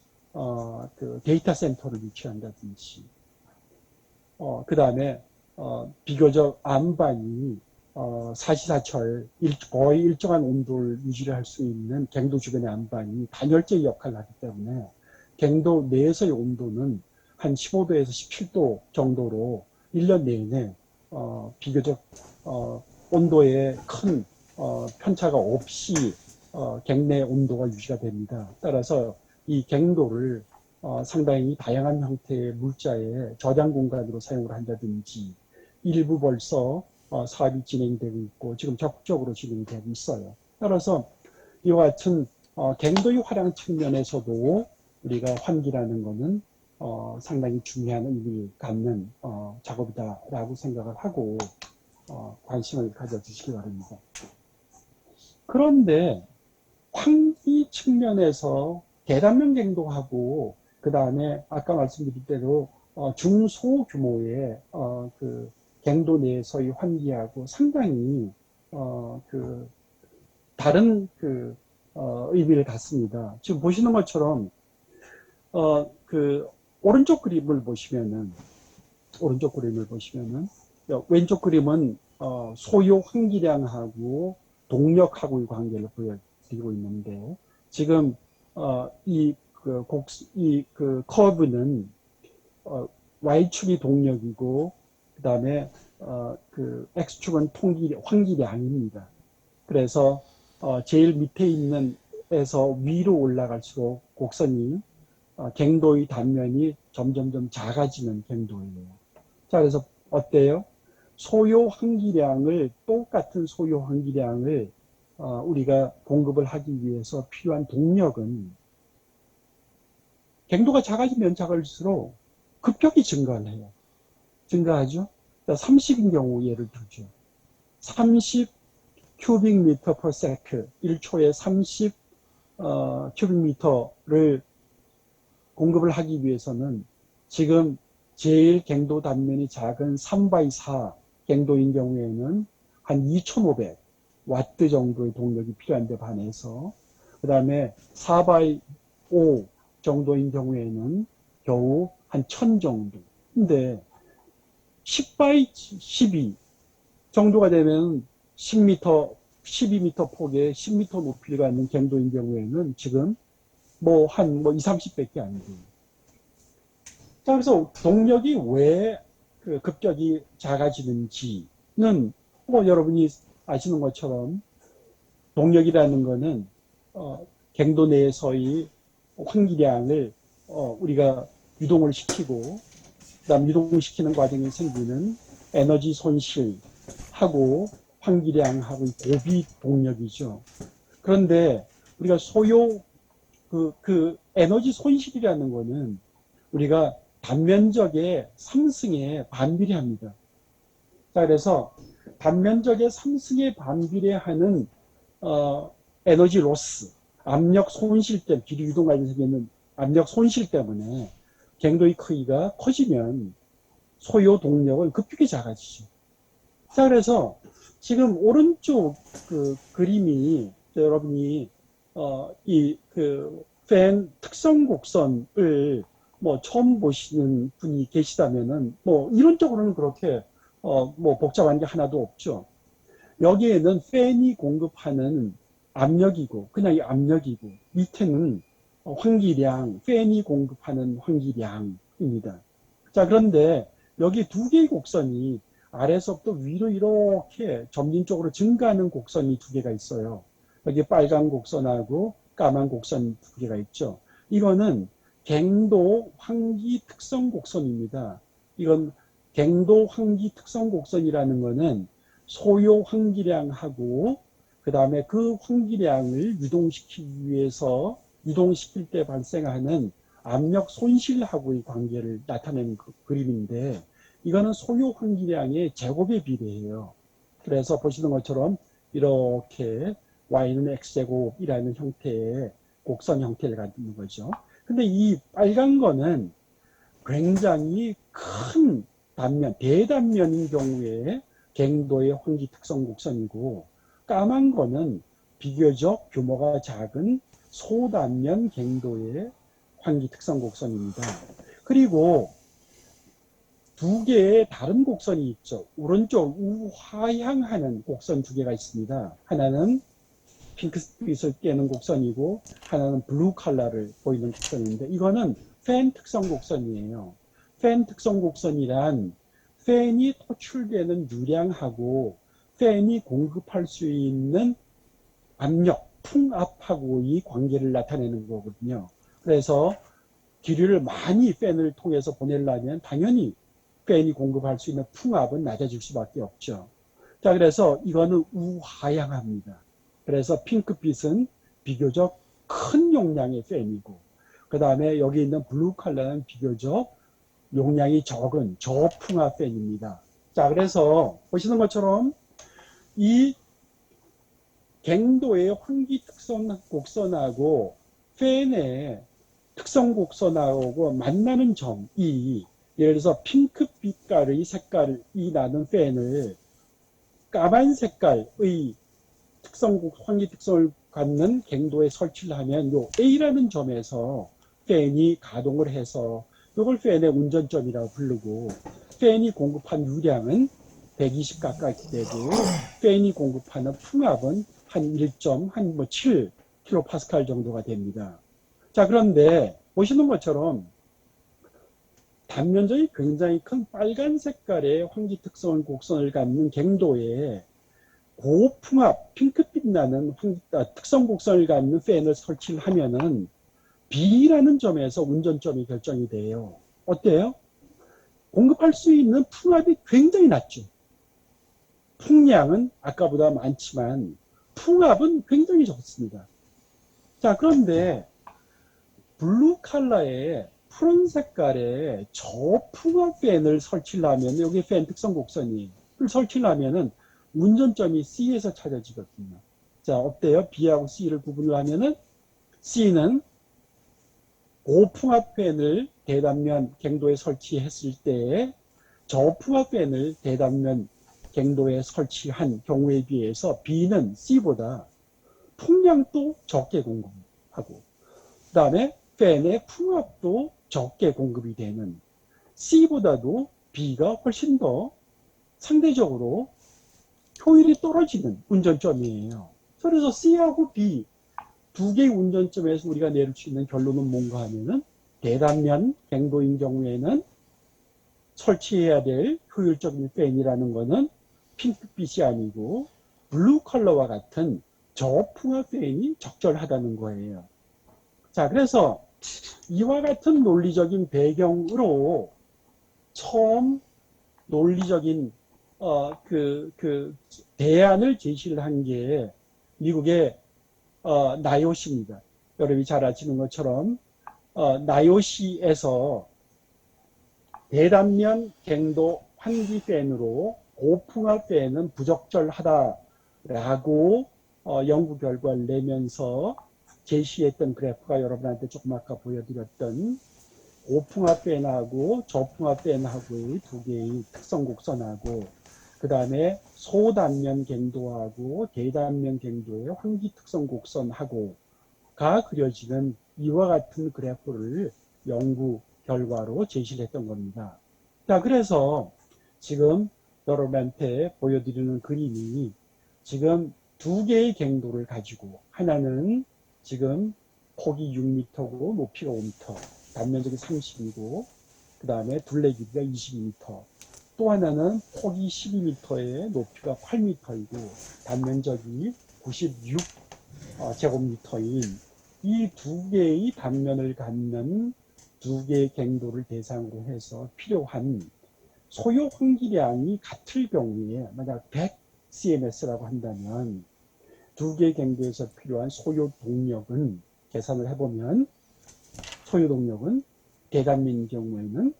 데이터 센터를 유치한다든지, 그 다음에 비교적 안반이 사시사철 거의 일정한 온도를 유지를 할 수 있는 갱도 주변의 안반이 단열재 역할을 하기 때문에 갱도 내에서의 온도는 한 15도에서 17도 정도로 1년 내내 비교적 온도에 큰 편차가 없이 갱내 온도가 유지가 됩니다. 따라서 이 갱도를 상당히 다양한 형태의 물자의 저장 공간으로 사용을 한다든지, 일부 벌써 사업이 진행되고 있고 지금 적극적으로 진행되고 있어요. 따라서 이와 같은 갱도의 활용 측면에서도 우리가 환기라는 것은 상당히 중요한 의미를 갖는 작업이다라고 생각을 하고 관심을 가져주시기 바랍니다. 그런데 환기 측면에서 대단면 갱도하고, 그 다음에 아까 말씀드린 대로 중소 규모의 갱도 내에서의 환기하고 상당히 다른 의미를 갖습니다. 지금 보시는 것처럼 오른쪽 그림을 보시면은 왼쪽 그림은 소요 환기량하고 동력하고의 관계를 보여드리고 있는데, 지금 커브는 Y축이 동력이고, 그 다음에 X축은 환기량입니다. 그래서 제일 밑에 있는 에서 위로 올라갈수록 곡선이 갱도의 단면이 점점점 작아지는 갱도예요. 자, 그래서 어때요? 똑같은 소요 환기량을 우리가 공급을 하기 위해서 필요한 동력은 갱도가 작아지면 작을수록 급격히 증가를 해요. 증가하죠? 30인 경우 예를 들죠. 30 큐빅미터 per sec, 1초에 30 큐빅미터를 공급을 하기 위해서는 지금 제일 갱도 단면이 작은 3x4 갱도인 경우에는 한 2500 와트 정도의 동력이 필요한데 반해서, 그 다음에 4x5 정도인 경우에는 겨우 한 1000 정도. 근데 10 by 12 정도가 되면 10m, 12m 폭에 10m 높이를 갖는 갱도인 경우에는 지금 한 2, 30밖에 안 돼요. 자, 그래서 동력이 왜 급격히 작아지는지는 여러분이 아시는 것처럼 동력이라는 거는 갱도 내에서의 환기량을 우리가 유동을 시키고 그다음 유동시키는 과정에 생기는 에너지 손실하고 환기량하고 고비 동력이죠. 그런데 우리가 소요 그 에너지 손실이라는 거는 우리가 단면적의 상승에 반비례합니다. 자, 그래서 단면적의 상승에 반비례하는 에너지 로스, 압력 손실 때문에, 기류 유동 과정에서 생기는 압력 손실 때문에 갱도의 크기가 커지면 소요 동력은 급격히 작아지죠. 자, 그래서 지금 오른쪽 그림이 여러분이 이 팬 특성 곡선을 처음 보시는 분이 계시다면은 이론적으로는 그렇게 복잡한 게 하나도 없죠. 여기에는 팬이 공급하는 압력이고 그냥 이 압력이고 밑에는 환기량, 팬이 공급하는 환기량입니다. 자, 그런데 여기 두 개의 곡선이 아래서부터 위로 이렇게 점진적으로 증가하는 곡선이 두 개가 있어요. 여기 빨간 곡선하고 까만 곡선 두 개가 있죠. 이거는 갱도 환기 특성 곡선입니다. 이건 갱도 환기 특성 곡선이라는 거는 소요 환기량하고 그 다음에 그 환기량을 유동시키기 위해서 유동시킬 때 발생하는 압력 손실하고의 관계를 나타내는 그림인데 이거는 소요 환기량의 제곱에 비례해요. 그래서 보시는 것처럼 이렇게 y는 x제곱이라는 형태의 곡선 형태를 갖는 거죠. 근데 이 빨간 거는 굉장히 큰 단면, 대단면인 경우에 갱도의 환기 특성 곡선이고 까만 거는 비교적 규모가 작은 소단면 갱도의 환기 특성 곡선입니다. 그리고 두 개의 다른 곡선이 있죠. 오른쪽 우하향하는 곡선 두 개가 있습니다. 하나는 핑크빛을 떼는 곡선이고 하나는 블루 컬러를 보이는 곡선인데 이거는 팬 특성 곡선이에요. 팬 특성 곡선이란 팬이 토출되는 유량하고 팬이 공급할 수 있는 압력, 풍압하고의 관계를 나타내는 거거든요. 그래서 기류를 많이 팬을 통해서 보내려면 당연히 팬이 공급할 수 있는 풍압은 낮아질 수밖에 없죠. 자, 그래서 이거는 우하향합니다. 그래서 핑크빛은 비교적 큰 용량의 팬이고 그 다음에 여기 있는 블루 컬러는 비교적 용량이 적은 저풍압 팬입니다. 자, 그래서 보시는 것처럼 이 갱도의 환기 특성 곡선하고 팬의 특성 곡선하고 만나는 점이 예를 들어서 핑크빛깔의 색깔이 나는 팬을 까만 색깔의 환기 특성을 갖는 갱도에 설치를 하면 요 A라는 점에서 팬이 가동을 해서 이걸 팬의 운전점이라고 부르고 팬이 공급한 유량은 120 가까이 되고 팬이 공급하는 풍압은 한 1.7 킬로파스칼 정도가 됩니다. 자, 그런데 보시는 것처럼 단면적이 굉장히 큰 빨간 색깔의 환기 특성 곡선을 갖는 갱도에 고풍압, 핑크빛 나는 특성 곡선을 갖는 팬을 설치를 하면은 B라는 점에서 운전점이 결정이 돼요. 어때요? 공급할 수 있는 풍압이 굉장히 낮죠. 풍량은 아까보다 많지만 풍압은 굉장히 적습니다. 자, 그런데 블루 컬러의 푸른 색깔의 저풍압 팬을 설치를 하면 여기 팬 특성 곡선이 설치를 하면은 운전점이 C에서 찾아지거든요. 자, 어때요? B하고 C를 구분을 하면은 C는 고풍압 팬을 대단면 갱도에 설치했을 때 저풍압 팬을 대단면 갱도에 설치한 경우에 비해서 B는 C보다 풍량도 적게 공급하고 그 다음에 팬의 풍압도 적게 공급이 되는 C보다도 B가 훨씬 더 상대적으로 효율이 떨어지는 운전점이에요. 그래서 C하고 B 두 개의 운전점에서 우리가 내릴 수 있는 결론은 뭔가 하면은 대단면 갱도인 경우에는 설치해야 될 효율적인 팬이라는 거는 핑크빛이 아니고 블루 컬러와 같은 저풍화 팬이 적절하다는 거예요. 자, 그래서 이와 같은 논리적인 배경으로 처음 논리적인 대안을 제시를 한 게 미국의 나요시입니다. 여러분이 잘 아시는 것처럼 나요시에서 대단면 갱도 환기 팬으로 고풍화 팬은 부적절하다라고 연구 결과를 내면서 제시했던 그래프가 여러분한테 조금 아까 보여드렸던 고풍화 팬하고 저풍화 팬하고의 두 개의 특성 곡선하고 그 다음에 소단면 갱도하고 대단면 갱도의 환기 특성 곡선하고가 그려지는 이와 같은 그래프를 연구 결과로 제시를 했던 겁니다. 자, 그래서 지금 여러분한테 보여드리는 그림이 지금 두 개의 갱도를 가지고 하나는 지금 폭이 6m고 높이가 5m, 단면적이 30이고 그 다음에 둘레 길이가 22m, 또 하나는 폭이 12m에 높이가 8m이고 단면적이 96 제곱미터인 이 두 개의 단면을 갖는 두 개의 갱도를 대상으로 해서 필요한 소요 환기량이 같을 경우에 만약 100cms라고 한다면 두 개의 갱도에서 필요한 소요 동력은 계산을 해보면 소요 동력은 대단면의 경우에는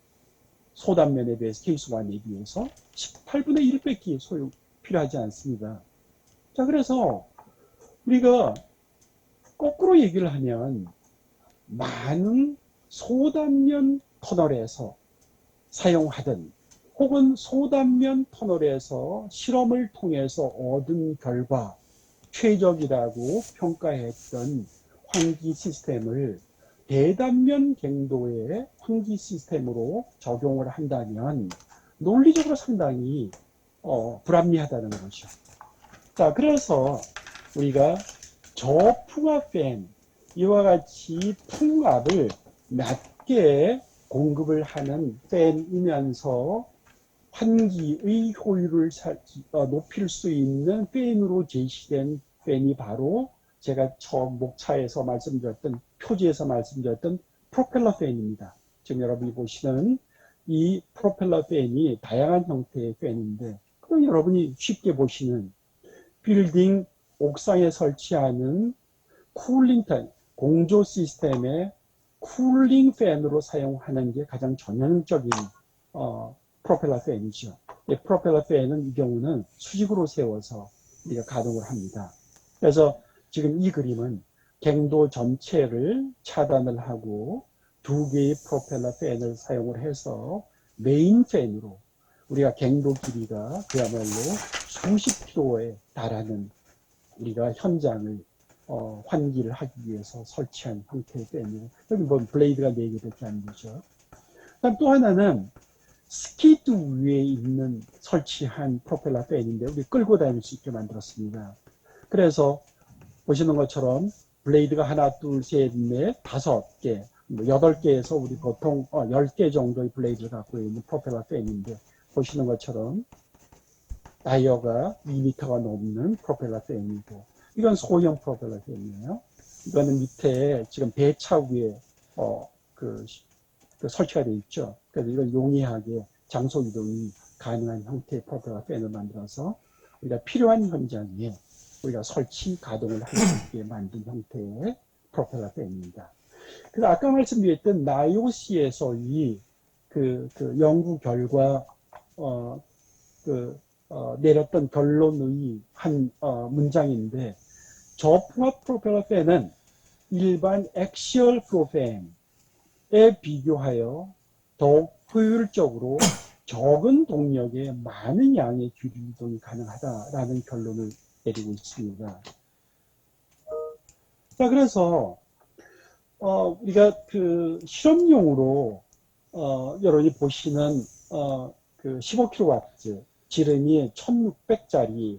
소단면에 비해서 케이스1에 비해서 18분의 1밖에 소요 필요하지 않습니다. 자, 그래서 우리가 거꾸로 얘기를 하면 많은 소단면 터널에서 사용하던 혹은 소단면 터널에서 실험을 통해서 얻은 결과 최적이라고 평가했던 환기 시스템을 대단면 갱도의 환기 시스템으로 적용을 한다면 논리적으로 상당히 불합리하다는 거죠. 자, 그래서 우리가 저풍압 팬, 이와 같이 풍압을 낮게 공급을 하는 팬이면서 환기의 효율을 높일 수 있는 팬으로 제시된 팬이 바로 제가 처음 목차에서 말씀드렸던 표지에서 말씀드렸던 프로펠러 팬입니다. 지금 여러분이 보시는 이 프로펠러 팬이 다양한 형태의 팬인데 그럼 여러분이 쉽게 보시는 빌딩 옥상에 설치하는 쿨링 팬, 공조 시스템의 쿨링 팬으로 사용하는 게 가장 전형적인 프로펠러 팬이죠. 프로펠러 팬은 이 경우는 수직으로 세워서 우리가 가동을 합니다. 그래서 지금 이 그림은 갱도 전체를 차단을 하고 두 개의 프로펠러 팬을 사용을 해서 메인 팬으로 우리가 갱도 길이가 그야말로 수십 킬로에 달하는 우리가 현장을 환기를 하기 위해서 설치한 형태의 팬이에요. 여기 뭐 블레이드가 4개밖에 안 되죠. 그다음 또 하나는 스키드 위에 있는 설치한 프로펠러 팬인데 우리 끌고 다닐 수 있게 만들었습니다. 그래서 보시는 것처럼 블레이드가 하나, 둘, 셋, 넷, 5개, 8개에서 우리 보통 10개 정도의 블레이드를 갖고 있는 프로펠러 팬인데 보시는 것처럼 다이어가 2m가 넘는 프로펠러 팬이고 이건 소형 프로펠러 팬이에요. 이거는 밑에 지금 배차 위에 설치가 되어 있죠. 그래서 이건 용이하게 장소 이동이 가능한 형태의 프로펠러 팬을 만들어서 우리가 필요한 현장에 우리가 설치 가동을 할 수 있게 만든 형태의 프로펠러 팬입니다. 그래서 아까 말씀드렸던 나이오시에서의 연구 결과 내렸던 결론의 한 문장인데 저풍압 프로펠러 팬은 일반 액시얼 플로 팬에 비교하여 더욱 효율적으로 적은 동력에 많은 양의 기류 이동이 가능하다라는 결론을 내리고 있습니다. 자, 그래서 우리가 실험용으로 여러분이 보시는 그 15kW 지름이 1600짜리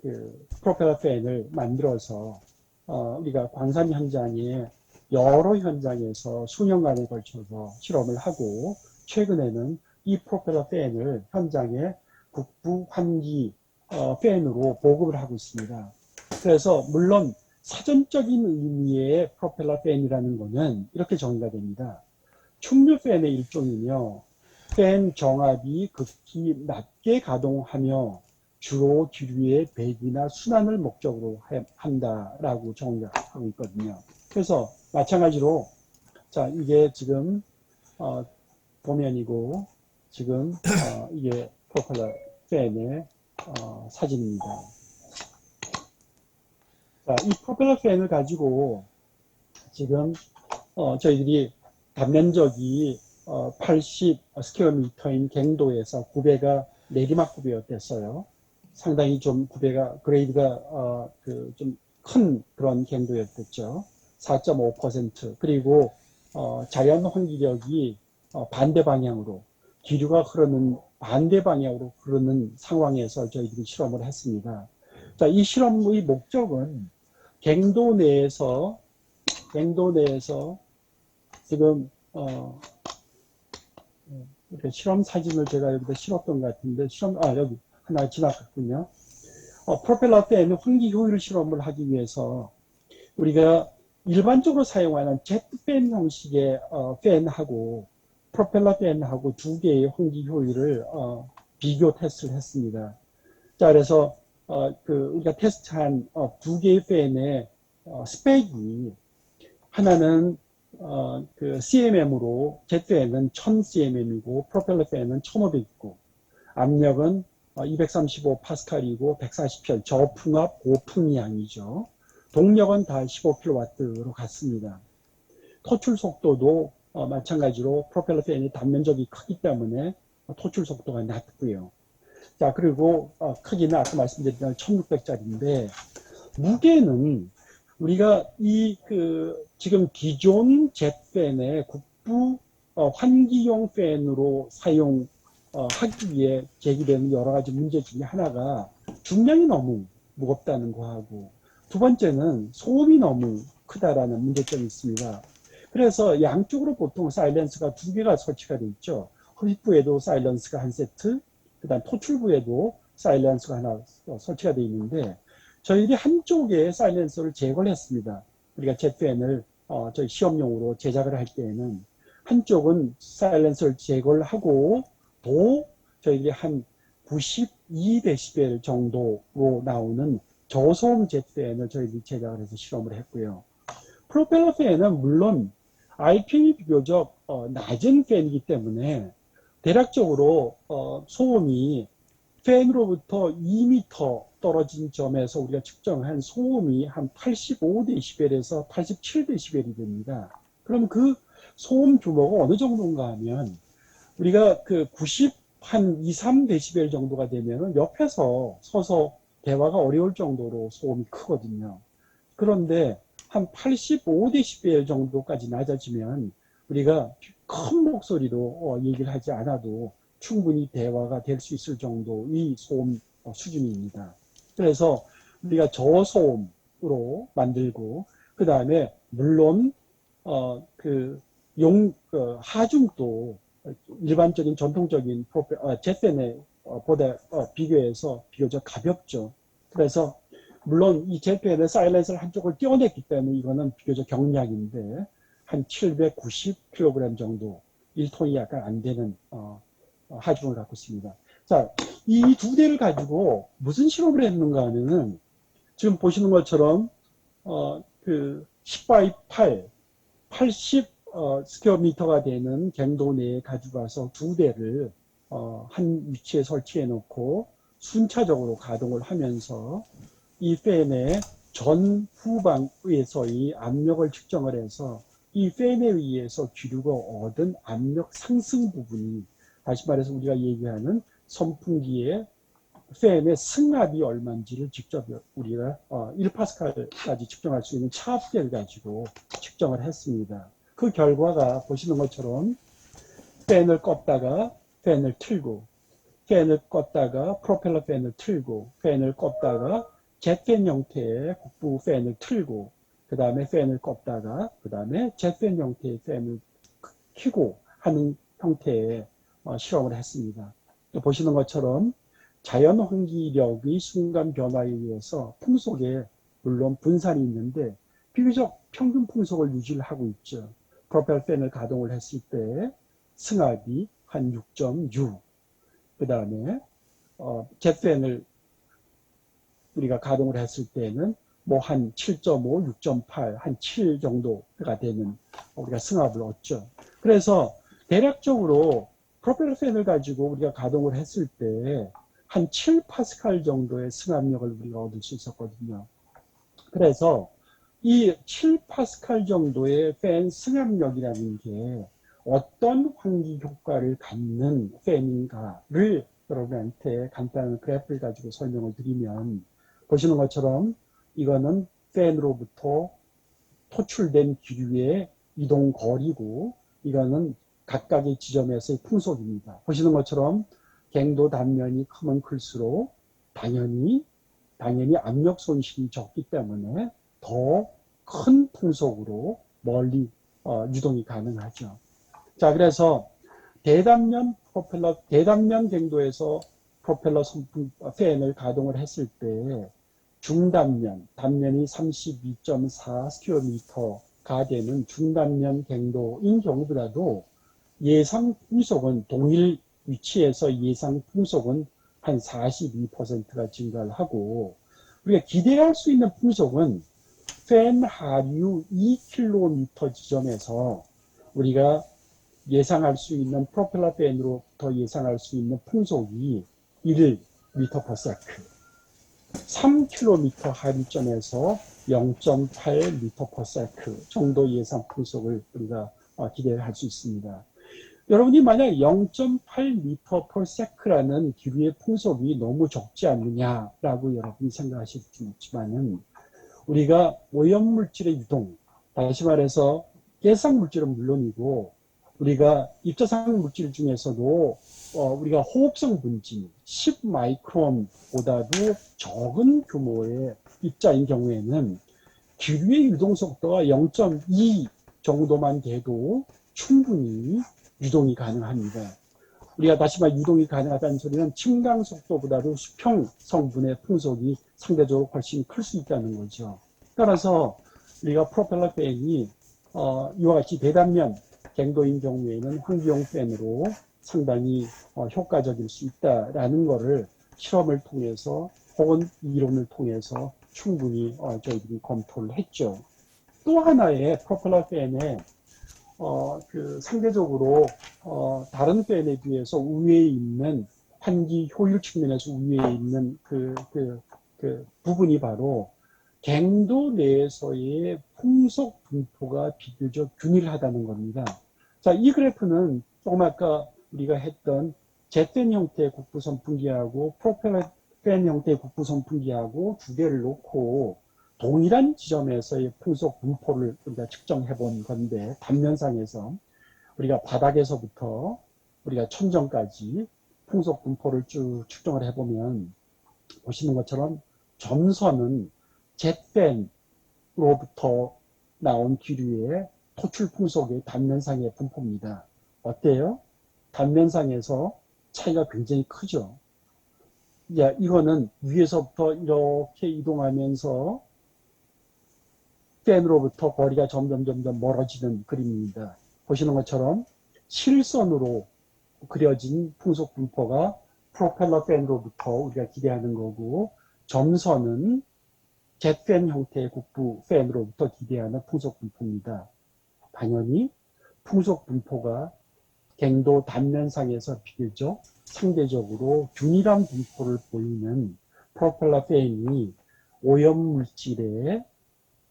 그 프로펠러 팬을 만들어서 우리가 광산 현장에 여러 현장에서 수년간에 걸쳐서 실험을 하고 최근에는 이 프로펠러 팬을 현장에 국부 환기 팬으로 보급을 하고 있습니다. 그래서 물론 사전적인 의미의 프로펠러 팬이라는 것은 이렇게 정의가 됩니다. 충류 팬의 일종이며 팬 정압이 극히 낮게 가동하며 주로 기류의 배기나 순환을 목적으로 한다라고 정의하고 있거든요. 그래서 마찬가지로 자 이게 지금 도면이고 지금 이게 프로펠러 팬의 사진입니다. 자, 이 프로펠러 팬을 가지고 지금 저희들이 단면적이 80 스퀘어미터인 갱도에서 구배가 내리막 구배였댔어요. 상당히 좀 구배가 그레이드가 좀 큰 그런 갱도였댔죠. 4.5% 그리고 자연 환기력이 반대 방향으로 기류가 흐르는 반대 방향으로 흐르는 상황에서 저희들이 실험을 했습니다. 자, 이 실험의 목적은 갱도 내에서 지금 이렇게 실험 사진을 제가 여기다 실었던 것 같은데 여기 하나 지나갔군요. 프로펠러 팬 환기 효율 실험을 하기 위해서 우리가 일반적으로 사용하는 제트팬 형식의 팬하고 프로펠러 팬하고 두 개의 환기 효율을 비교 테스트를 했습니다. 자, 그래서 우리가 테스트한 두 개의 팬의 스펙이 하나는 CMM으로 제트팬은 1000CMM이고 프로펠러 팬은 1500이고 압력은 235파스칼이고 140편 저풍압 고풍량이죠. 동력은 다 15kW로 같습니다. 토출 속도도 마찬가지로 프로펠러 팬이 단면적이 크기 때문에 토출 속도가 낮고요. 자, 그리고 크기는 아까 말씀드렸던 1600짜리인데 무게는 우리가 지금 기존 젯팬의 국부 환기용 팬으로 사용하기 위해 제기되는 여러 가지 문제 중에 하나가 중량이 너무 무겁다는 거하고 두 번째는 소음이 너무 크다라는 문제점이 있습니다. 그래서 양쪽으로 보통 사일렌스가 두 개가 설치가 되어 있죠. 흡입부에도 사일렌스가 한 세트, 그 다음 토출부에도 사일렌스가 하나 설치가 되어 있는데 저희들이 한쪽에 사일렌서를 제거를 했습니다. 우리가 제트팬을 저희 시험용으로 제작을 할 때에는 한쪽은 사일렌서를 제거를 하고 또 저희들이 한 92데시벨 정도로 나오는 저소음 제트팬을 저희들이 제작을 해서 실험을 했고요. 프로펠러 팬은 물론 RPM이 비교적 낮은 팬이기 때문에 대략적으로 소음이 팬으로부터 2m 떨어진 점에서 우리가 측정한 소음이 한 85데시벨에서 87데시벨이 됩니다. 그럼 그 소음 규모가 어느 정도인가 하면 우리가 그 90한 2, 3데시벨 정도가 되면 옆에서 서서 대화가 어려울 정도로 소음이 크거든요. 그런데 한 85데시벨 정도까지 낮아지면 우리가 큰 목소리로 얘기를 하지 않아도 충분히 대화가 될 수 있을 정도의 소음 수준입니다. 그래서 우리가 저소음으로 만들고 그 다음에 물론 하중도 일반적인 전통적인 제트팬에 보다 비교해서 비교적 가볍죠. 그래서 물론 이 제트팬의 사일렌서를 한쪽을 떼어냈기 때문에 이거는 비교적 경량인데 한 790kg 정도 1톤이 약간 안 되는 하중을 갖고 있습니다. 자, 이 두 대를 가지고 무슨 실험을 했는가 하면은 지금 보시는 것처럼 10x8 80 스퀘어미터가 되는 갱도 내에 가져가서 두 대를 한 위치에 설치해 놓고 순차적으로 가동을 하면서 이 팬의 전 후방에서의 압력을 측정을 해서 이 팬에 의해서 기류가 얻은 압력 상승 부분이 다시 말해서 우리가 얘기하는 선풍기의 팬의 승압이 얼마인지를 직접 우리가 1파스칼까지 측정할 수 있는 차압계를 가지고 측정을 했습니다. 그 결과가 보시는 것처럼 팬을 껐다가 팬을 틀고, 팬을 껐다가 프로펠러 팬을 틀고, 팬을 껐다가 jet팬 형태의 국부 팬을 틀고, 그 다음에 팬을 껐다가, 그 다음에 jet팬 형태의 팬을 켜고 하는 형태의 실험을 했습니다. 보시는 것처럼 자연 환기력의 순간 변화에 의해서 풍속에 물론 분산이 있는데 비교적 평균 풍속을 유지를 하고 있죠. 프로펠러 팬을 가동을 했을 때 승합이 한 6.6, 그 다음에 jet팬을 우리가 가동을 했을 때는 뭐 한 7.5, 6.8, 한 7 정도가 되는 우리가 승합을 얻죠. 그래서 대략적으로 프로펠러 팬을 가지고 우리가 가동을 했을 때 한 7파스칼 정도의 승합력을 우리가 얻을 수 있었거든요. 그래서 이 7파스칼 정도의 팬 승합력이라는 게 어떤 환기 효과를 갖는 팬인가를 여러분한테 간단한 그래프를 가지고 설명을 드리면 보시는 것처럼 이거는 팬으로부터 토출된 기류의 이동 거리고 이거는 각각의 지점에서의 풍속입니다. 보시는 것처럼 갱도 단면이 크면 클수록 당연히 압력 손실이 적기 때문에 더 큰 풍속으로 멀리 유동이 가능하죠. 자, 그래서 대단면 갱도에서 프로펠러 팬을 가동을 했을 때 단면이 32.4 스퀘어미터가 되는 중단면 갱도인 경우보다도 예상 풍속은 동일 위치에서 예상 풍속은 한 42%가 증가를 하고 우리가 기대할 수 있는 풍속은 팬 하류 2km 지점에서 우리가 예상할 수 있는 프로펠러 팬으로부터 예상할 수 있는 풍속이 1m/s 3km 하류점에서 0.8m/s 정도 예상 풍속을 우리가 기대할 수 있습니다. 여러분이 만약 0.8m/s라는 기류의 풍속이 너무 적지 않느냐라고 여러분이 생각하실 수 있지만은 우리가 오염물질의 유동, 다시 말해서 깨상물질은 물론이고 우리가 입자상 물질 중에서도 우리가 호흡성 분진 10마이크론보다도 적은 규모의 입자인 경우에는 기류의 유동 속도가 0.2 정도만 돼도 충분히 유동이 가능합니다. 우리가 다시 말해 유동이 가능하다는 소리는 침강 속도보다도 수평 성분의 풍속이 상대적으로 훨씬 클 수 있다는 거죠. 따라서 우리가 프로펠러 팬이 이와 같이 대단면 갱도인 경우에는 환기용 팬으로 상당히 효과적일 수 있다라는 것을 실험을 통해서 혹은 이론을 통해서 충분히 저희들이 검토를 했죠. 또 하나의 프로펠러 팬의 상대적으로 다른 팬에 비해서 우위에 있는 환기 효율 측면에서 우위에 있는 그 부분이 바로 갱도 내에서의 풍속 분포가 비교적 균일하다는 겁니다. 자, 이 그래프는 조금 아까 우리가 했던 jet팬 형태의 국부 선풍기하고 프로펠러 팬 형태의 국부 선풍기하고 두 개를 놓고 동일한 지점에서의 풍속 분포를 우리가 측정해 본 건데 단면상에서 우리가 바닥에서부터 우리가 천정까지 풍속 분포를 쭉 측정을 해보면 보시는 것처럼 점선은 jet팬으로부터 나온 기류의 토출 풍속의 단면상의 분포입니다. 어때요? 단면상에서 차이가 굉장히 크죠. 야, 이거는 위에서부터 이렇게 이동하면서 팬으로부터 거리가 점점 멀어지는 그림입니다. 보시는 것처럼 실선으로 그려진 풍속 분포가 프로펠러 팬으로부터 우리가 기대하는 거고 점선은 jet팬 형태의 국부 팬으로부터 기대하는 풍속 분포입니다. 당연히 풍속 분포가 갱도 단면상에서 비교적 상대적으로 균일한 분포를 보이는 프로펠러 팬이 오염물질의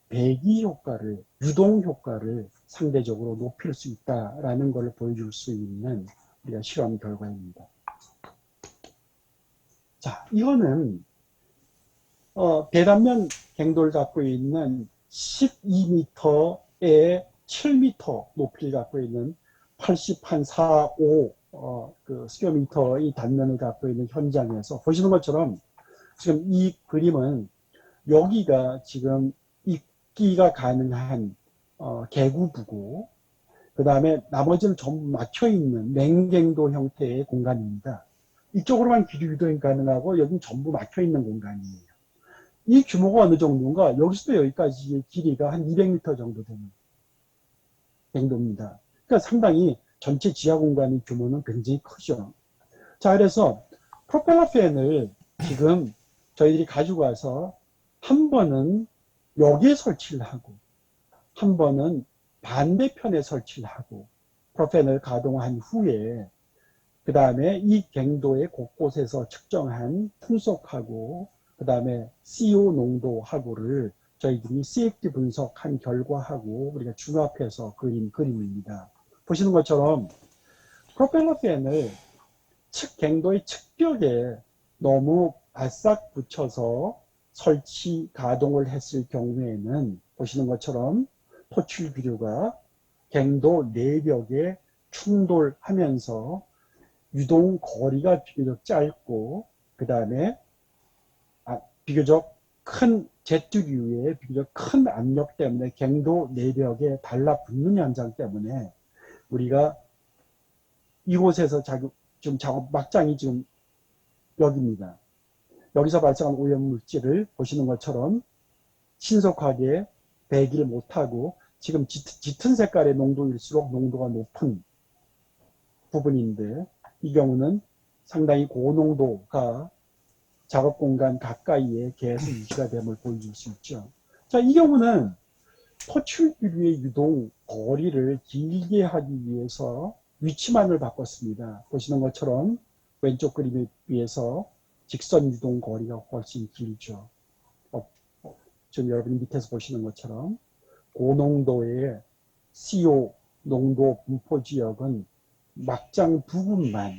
배기 효과를, 유동 효과를 상대적으로 높일 수 있다라는 것을 보여줄 수 있는 우리가 실험 결과입니다. 자, 이거는 대단면 갱도를 갖고 있는 12m에 7m 높이를 갖고 있는 80 한 4, 5 그 스퀘어미터의 단면을 갖고 있는 현장에서 보시는 것처럼 지금 이 그림은 여기가 지금 입기가 가능한 개구부고 그 다음에 나머지는 전부 막혀있는 맹갱도 형태의 공간입니다. 이쪽으로만 길이 유도가 가능하고 여기는 전부 막혀있는 공간이에요. 이 규모가 어느 정도인가? 여기서도 여기까지의 길이가 한 200m 정도 되는 정도입니다. 그러니까 상당히 전체 지하 공간의 규모는 굉장히 크죠. 자, 그래서 프로펠러 팬을 지금 저희들이 가지고 와서 한 번은 여기에 설치를 하고 한 번은 반대편에 설치를 하고 프로펠러를 가동한 후에 그 다음에 이 갱도의 곳곳에서 측정한 풍속하고 그 다음에 CO 농도하고를 저희들이 CFD 분석한 결과하고 우리가 중합해서 그린 그림입니다. 보시는 것처럼 프로펠러 팬을 갱도의 측벽에 너무 바싹 붙여서 설치 가동을 했을 경우에는 보시는 것처럼 토출 비류가 갱도 내벽에 충돌하면서 유동 거리가 비교적 짧고 그 다음에 비교적 큰 제트류의 비교적 큰 압력 때문에 갱도 내벽에 달라붙는 현상 때문에 우리가 이곳에서 지금 작업 막장이 지금 여기입니다. 여기서 발생한 오염물질을 보시는 것처럼 신속하게 배기를 못하고 지금 짙은 색깔의 농도일수록 농도가 높은 부분인데 이 경우는 상당히 고농도가 작업 공간 가까이에 계속 유지가 됨을 보여줄 수 있죠. 자, 이 경우는 토출기류의 유동 거리를 길게 하기 위해서 위치만을 바꿨습니다. 보시는 것처럼 왼쪽 그림에 비해서 직선 유동 거리가 훨씬 길죠. 지금 여러분이 밑에서 보시는 것처럼 고농도의 CO 농도 분포 지역은 막장 부분만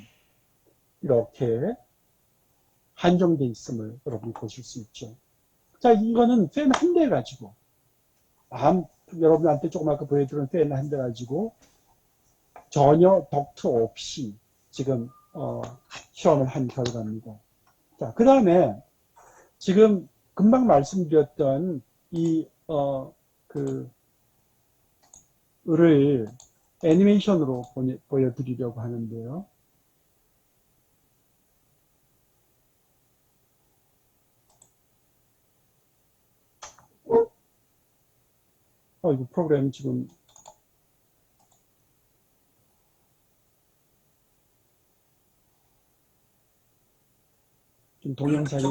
이렇게 한정돼 있음을 여러분이 보실 수 있죠. 자, 이거는 팬 한 대 가지고 여러분한테 조금 아까 보여드린 팬 한 대 가지고 전혀 덕트 없이 지금 실험을 한 결과입니다. 자, 그 다음에 지금 금방 말씀드렸던 을 애니메이션으로 보여드리려고 하는데요. 이거 프로그램 지금 좀 동영상이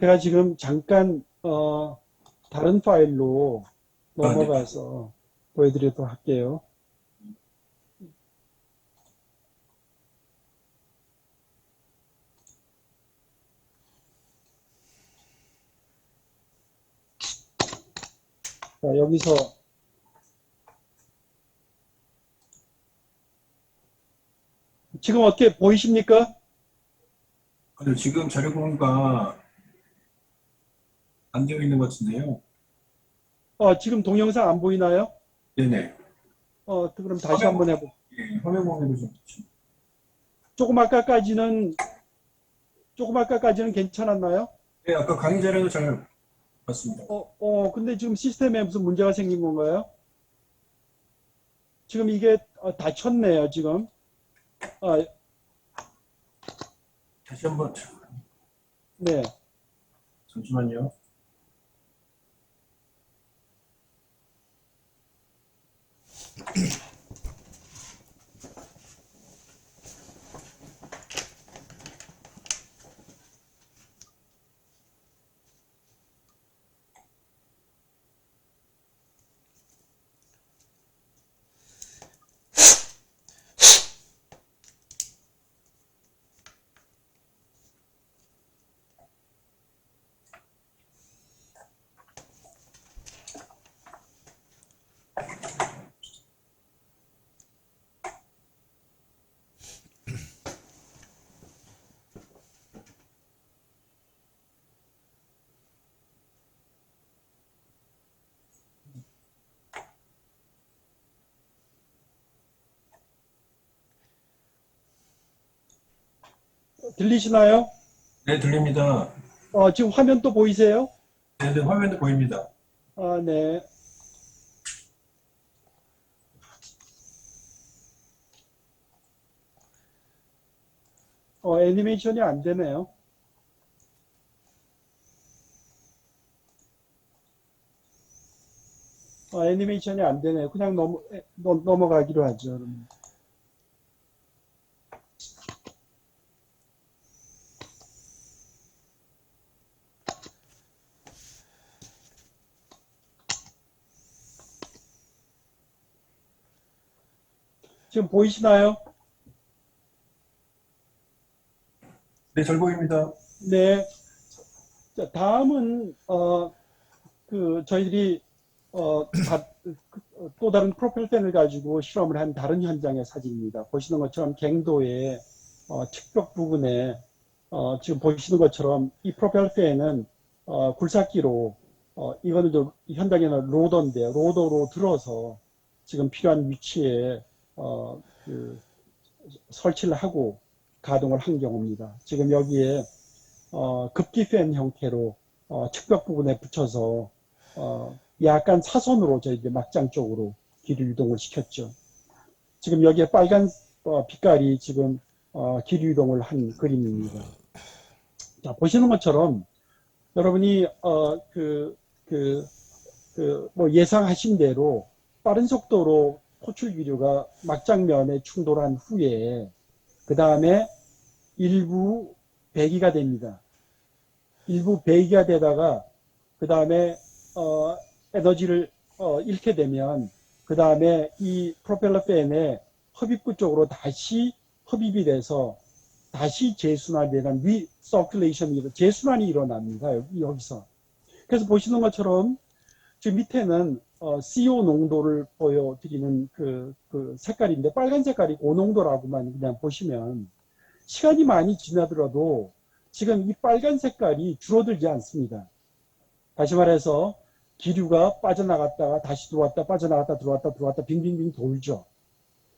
제가 지금 잠깐 다른 파일로 넘어가서 보여드리도록 할게요. 자, 여기서 지금 어떻게 보이십니까? 지금 자료 공유가 안 되어 있는 것 같은데요. 지금 동영상 안 보이나요? 네네. 그럼 다시 한번 해볼게요. 예, 화면 공유를 좀. 조금 아까까지는 괜찮았나요? 네, 아까 강의 자료도 잘 봤습니다. 근데 지금 시스템에 무슨 문제가 생긴 건가요? 지금 이게 닫혔네요, 지금. 다시 한번. 네. 잠시만요. 들리시나요? 네, 들립니다. 지금 화면 또 보이세요? 네, 네, 화면도 보입니다. 네. 애니메이션이 안 되네요. 애니메이션이 안 되네요. 그냥 넘어가기로 하죠. 그러면. 지금 보이시나요? 네, 잘 보입니다. 네. 자, 다음은, 저희들이, 또 다른 프로펠팬을 가지고 실험을 한 다른 현장의 사진입니다. 보시는 것처럼 갱도의, 측벽 부분에, 지금 보시는 것처럼 이 프로펠팬은, 굴삭기로, 이거는 좀, 현장에는 로더인데요. 로더로 들어서 지금 필요한 위치에, 설치를 하고 가동을 한 경우입니다. 지금 여기에 급기 팬 형태로 측벽 부분에 붙여서 약간 사선으로 저희가 막장 쪽으로 기류 이동을 시켰죠. 지금 여기에 빨간 빛깔이 지금 기류 이동을 한 그림입니다. 자, 보시는 것처럼 여러분이 뭐 예상하신 대로 빠른 속도로 포출 기류가 막장면에 충돌한 후에 그 다음에 일부 배기가 됩니다. 일부 배기가 되다가 그 다음에 에너지를 잃게 되면 그 다음에 이 프로펠러 팬의 흡입구 쪽으로 다시 흡입이 돼서 다시 재순환이 되는 리서큘레이션이 재순환이 일어납니다. 여기서. 그래서 보시는 것처럼 지금 밑에는 CO 농도를 보여드리는 그 색깔인데 빨간 색깔이 고농도라고만 그냥 보시면 시간이 많이 지나더라도 지금 이 빨간 색깔이 줄어들지 않습니다. 다시 말해서 기류가 빠져나갔다가 다시 들어왔다 빠져나갔다 들어왔다 들어왔다 빙빙빙 돌죠.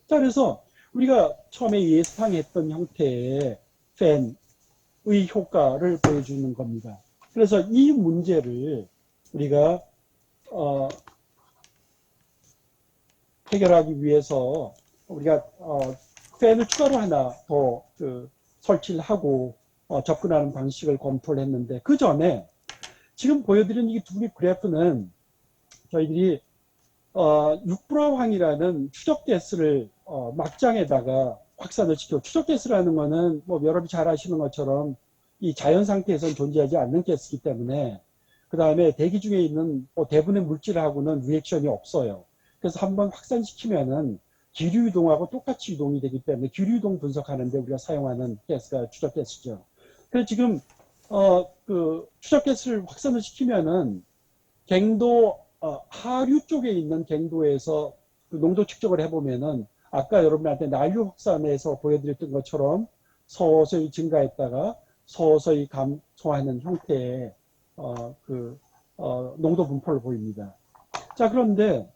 자, 그래서 우리가 처음에 예상했던 형태의 팬의 효과를 보여주는 겁니다. 그래서 이 문제를 우리가 해결하기 위해서 우리가 팬을 추가로 하나 더 설치를 하고 접근하는 방식을 검토를 했는데 그 전에 지금 보여드린 이 두 그래프는 저희들이 육브라황이라는 추적가스를 막장에다가 확산을 시켜 추적가스라는 거는 뭐 여러분이 잘 아시는 것처럼 이 자연 상태에서는 존재하지 않는 가스이기 때문에 그 다음에 대기 중에 있는 대부분의 물질하고는 리액션이 없어요. 그래서 한번 확산시키면은 기류 이동하고 똑같이 이동이 되기 때문에 기류 이동 분석하는데 우리가 사용하는 가스가 추적가스죠. 그래서 지금 추적가스를 확산을 시키면은 갱도 하류 쪽에 있는 갱도에서 그 농도 측정을 해보면은 아까 여러분한테 난류 확산에서 보여드렸던 것처럼 서서히 증가했다가 서서히 감소하는 형태의 농도 분포를 보입니다. 자, 그런데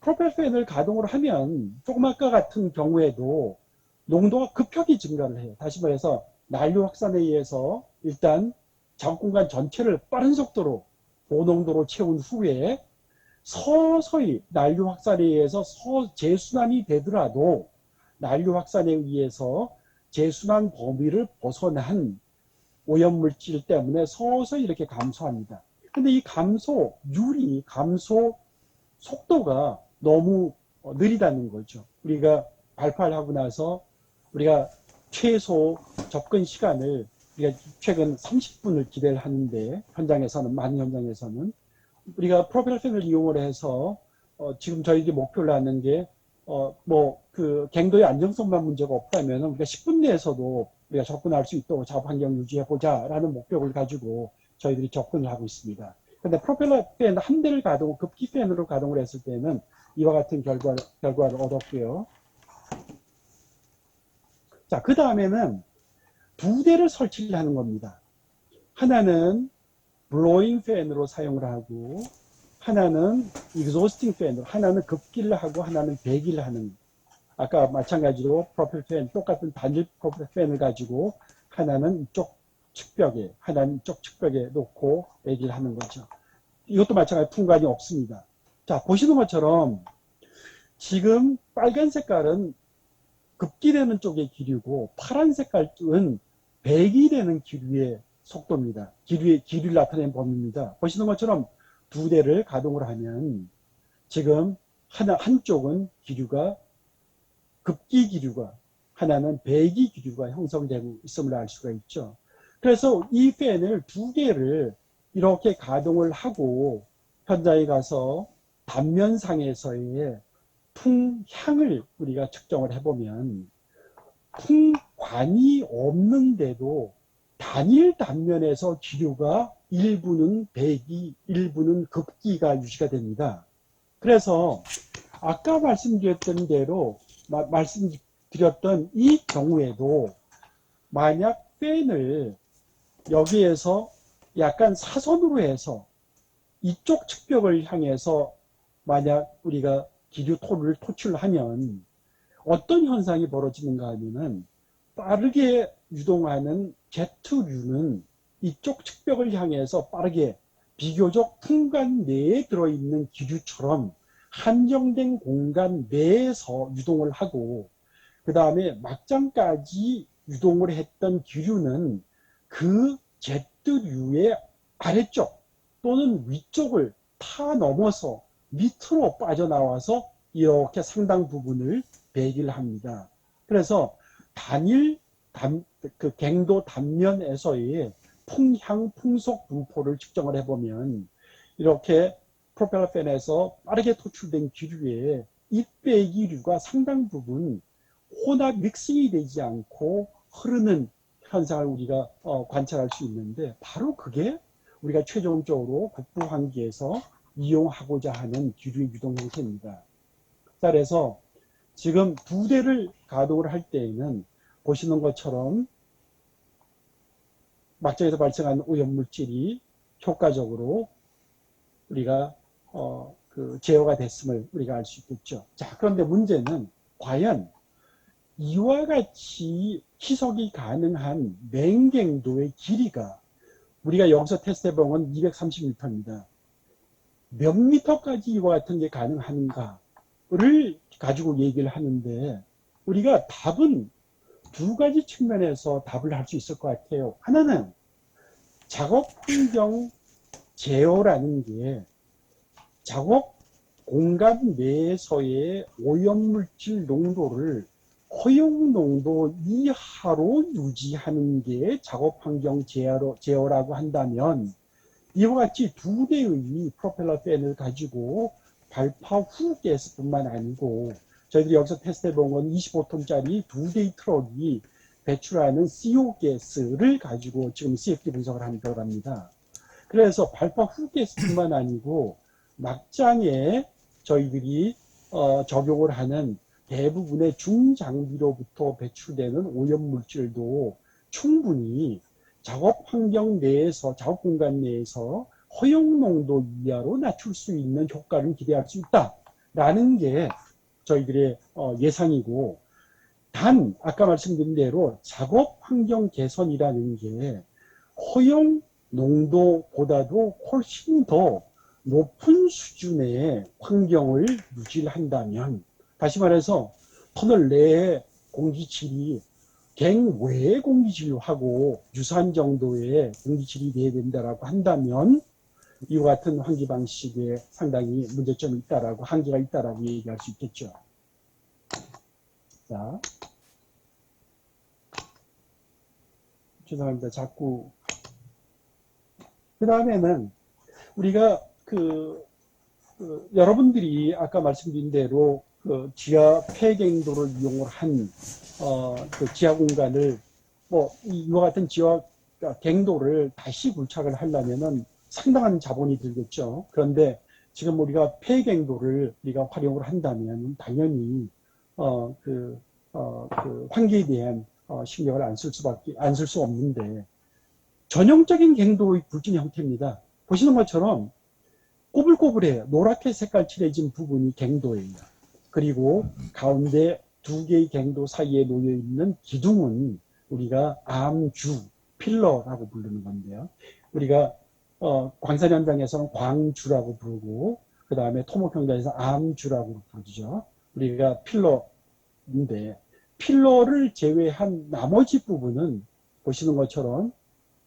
프로펠팬을 가동을 하면 조금 아까 같은 경우에도 농도가 급격히 증가를 해요. 다시 말해서 난류 확산에 의해서 일단 작업 공간 전체를 빠른 속도로 고농도로 채운 후에 서서히 난류 확산에 의해서 재순환이 되더라도 난류 확산에 의해서 재순환 범위를 벗어난 오염물질 때문에 서서히 이렇게 감소합니다. 근데 이 감소율이 감소 속도가 너무 느리다는 거죠. 우리가 발표를 하고 나서 우리가 최소 접근 시간을 우리가 최근 30분을 기대를 하는데 현장에서는 많은 현장에서는 우리가 프로펠팬을 이용을 해서 지금 저희들이 목표를 하는 게 갱도의 안정성만 문제가 없다면 우리가 10분 내에서도 우리가 접근할 수 있도록 작업 환경 유지해 보자라는 목표를 가지고 저희들이 접근을 하고 있습니다. 그런데 프로펠러팬 한 대를 급기 팬으로 가동을 했을 때는 이와 같은 결과를 얻었고요. 자, 그 다음에는 두 대를 설치를 하는 겁니다. 하나는 블로잉 팬으로 사용을 하고 하나는 익소스팅 팬으로, 하나는 급기를 하고 하나는 배기를 하는, 아까 마찬가지로 프로펠 팬 똑같은 단일 프로펠 팬을 가지고 하나는 이쪽 측벽에, 하나는 이쪽 측벽에 놓고 얘기를 하는 거죠. 이것도 마찬가지로 풍간이 없습니다. 자, 보시는 것처럼 지금 빨간 색깔은 급기되는 쪽의 기류고 파란 색깔은 백이 되는 기류의 속도입니다. 기류를 나타내는 범위입니다. 보시는 것처럼 두 대를 가동을 하면 지금 한쪽은 기류가 급기 기류가 하나는 배기 기류가 형성되고 있음을 알 수가 있죠. 그래서 이 팬을 두 개를 이렇게 가동을 하고 현장에 가서 단면상에서의 풍향을 우리가 측정을 해보면 풍관이 없는데도 단일 단면에서 기류가 일부는 배기, 일부는 급기가 유지가 됩니다. 그래서 아까 말씀드렸던 대로 말씀드렸던 이 경우에도 만약 팬을 여기에서 약간 사선으로 해서 이쪽 측벽을 향해서 만약 우리가 기류토를 토출하면 어떤 현상이 벌어지는가 하면은 빠르게 유동하는 Z류는 이쪽 측벽을 향해서 빠르게 비교적 풍간 내에 들어있는 기류처럼 한정된 공간 내에서 유동을 하고 그 다음에 막장까지 유동을 했던 기류는 그 Z류의 아래쪽 또는 위쪽을 타 넘어서 밑으로 빠져나와서 이렇게 상당 부분을 배기를 합니다. 그래서 그 갱도 단면에서의 풍향, 풍속 분포를 측정을 해보면 이렇게 프로펠러 팬에서 빠르게 토출된 기류에 입배기류가 상당 부분 혼합 믹싱이 되지 않고 흐르는 현상을 우리가 관찰할 수 있는데 바로 그게 우리가 최종적으로 국부 환기에서 이용하고자 하는 기류의 유동 형태입니다. 그래서 지금 두 대를 가동을 할 때에는 보시는 것처럼 막장에서 발생한 오염물질이 효과적으로 우리가 제어가 됐음을 우리가 알 수 있겠죠. 자, 그런데 문제는 과연 이와 같이 희석이 가능한 맹갱도의 길이가 우리가 여기서 테스트해본 건 230m입니다. 몇 미터까지 이와 같은 게 가능한가를 가지고 얘기를 하는데 우리가 답은 두 가지 측면에서 답을 할 수 있을 것 같아요. 하나는 작업 환경 제어라는 게 작업 공간 내에서의 오염물질 농도를 허용 농도 이하로 유지하는 게 작업 환경 제어라고 한다면 이와 같이 두 대의 프로펠러 팬을 가지고 발파 후 가스뿐만 아니고 저희들이 여기서 테스트해 본 건 25톤짜리 두 대의 트럭이 배출하는 CO 가스를 가지고 지금 CFD 분석을 한다고 합니다. 그래서 발파 후 가스뿐만 아니고 막장에 저희들이 적용을 하는 대부분의 중장비로부터 배출되는 오염물질도 충분히 작업 환경 내에서, 작업 공간 내에서 허용 농도 이하로 낮출 수 있는 효과를 기대할 수 있다라는 게 저희들의 예상이고, 단 아까 말씀드린 대로 작업 환경 개선이라는 게 허용 농도보다도 훨씬 더 높은 수준의 환경을 유지를 한다면, 다시 말해서 터널 내의 공기질이 갱 외의 공기질하고 유사한 정도의 공기질이 돼야 된다라고 한다면 이와 같은 환기 방식에 상당히 문제점이 있다라고, 한계가 있다라고 얘기할 수 있겠죠. 자, 죄송합니다. 자꾸 그 다음에는 우리가 여러분들이 아까 말씀드린 대로 지하 폐갱도를 이용을 한 지하 공간을 이와 같은 지하 갱도를 다시 굴착을 하려면은 상당한 자본이 들겠죠. 그런데 지금 우리가 폐갱도를 우리가 활용을 한다면 당연히 환기에 대한 신경을 안 쓸 수 없는데 전형적인 갱도의 굴진 형태입니다. 보시는 것처럼 꼬불꼬불해요. 노랗게 색깔 칠해진 부분이 갱도예요. 그리고 가운데 두 개의 갱도 사이에 놓여 있는 기둥은 우리가 암주, 필러라고 부르는 건데요. 우리가 광산 현장에서는 광주라고 부르고 그 다음에 토목 현장에서 암주라고 부르죠. 우리가 필러인데 필러를 제외한 나머지 부분은 보시는 것처럼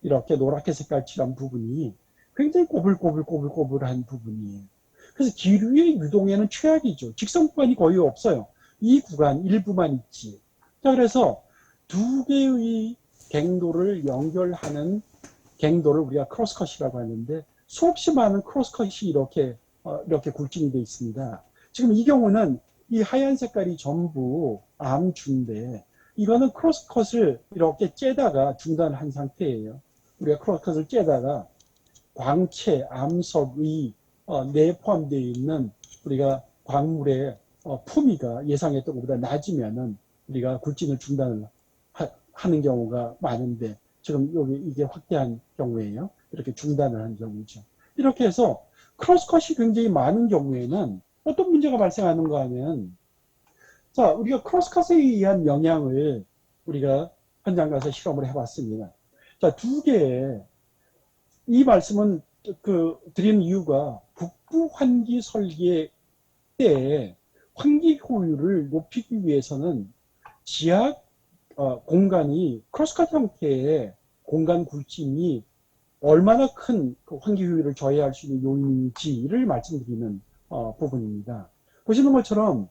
이렇게 노랗게 색깔 칠한 부분이 굉장히 꼬불꼬불한 부분이에요. 그래서 기류의 유동에는 최악이죠. 직선 구간이 거의 없어요. 이 구간 일부만 있지. 자, 그래서 두 개의 갱도를 연결하는 갱도를 우리가 크로스컷이라고 하는데 수없이 많은 크로스컷이 이렇게 굴진이 되어 있습니다. 지금 이 경우는 이 하얀 색깔이 전부 암주인데 이거는 크로스컷을 이렇게 째다가 중단한 상태예요. 우리가 크로스컷을 째다가 광채, 암석의 내에 포함되어 있는 우리가 광물의 품위가 예상했던 것보다 낮으면은 우리가 굴진을 중단을 하는 경우가 많은데 지금 여기 이게 확대한 경우에요. 이렇게 중단을 한 경우죠. 이렇게 해서 크로스컷이 굉장히 많은 경우에는 어떤 문제가 발생하는가 하면 자, 우리가 크로스컷에 의한 영향을 우리가 현장 가서 실험을 해봤습니다. 자, 두 개의 이 말씀은 드린 이유가 북부 환기 설계 때 환기 효율을 높이기 위해서는 지하 공간이 크로스컷 형태의 공간 굴진이 얼마나 큰 환기 효율을 저해할 수 있는 요인인지를 말씀드리는 부분입니다. 보시는 것처럼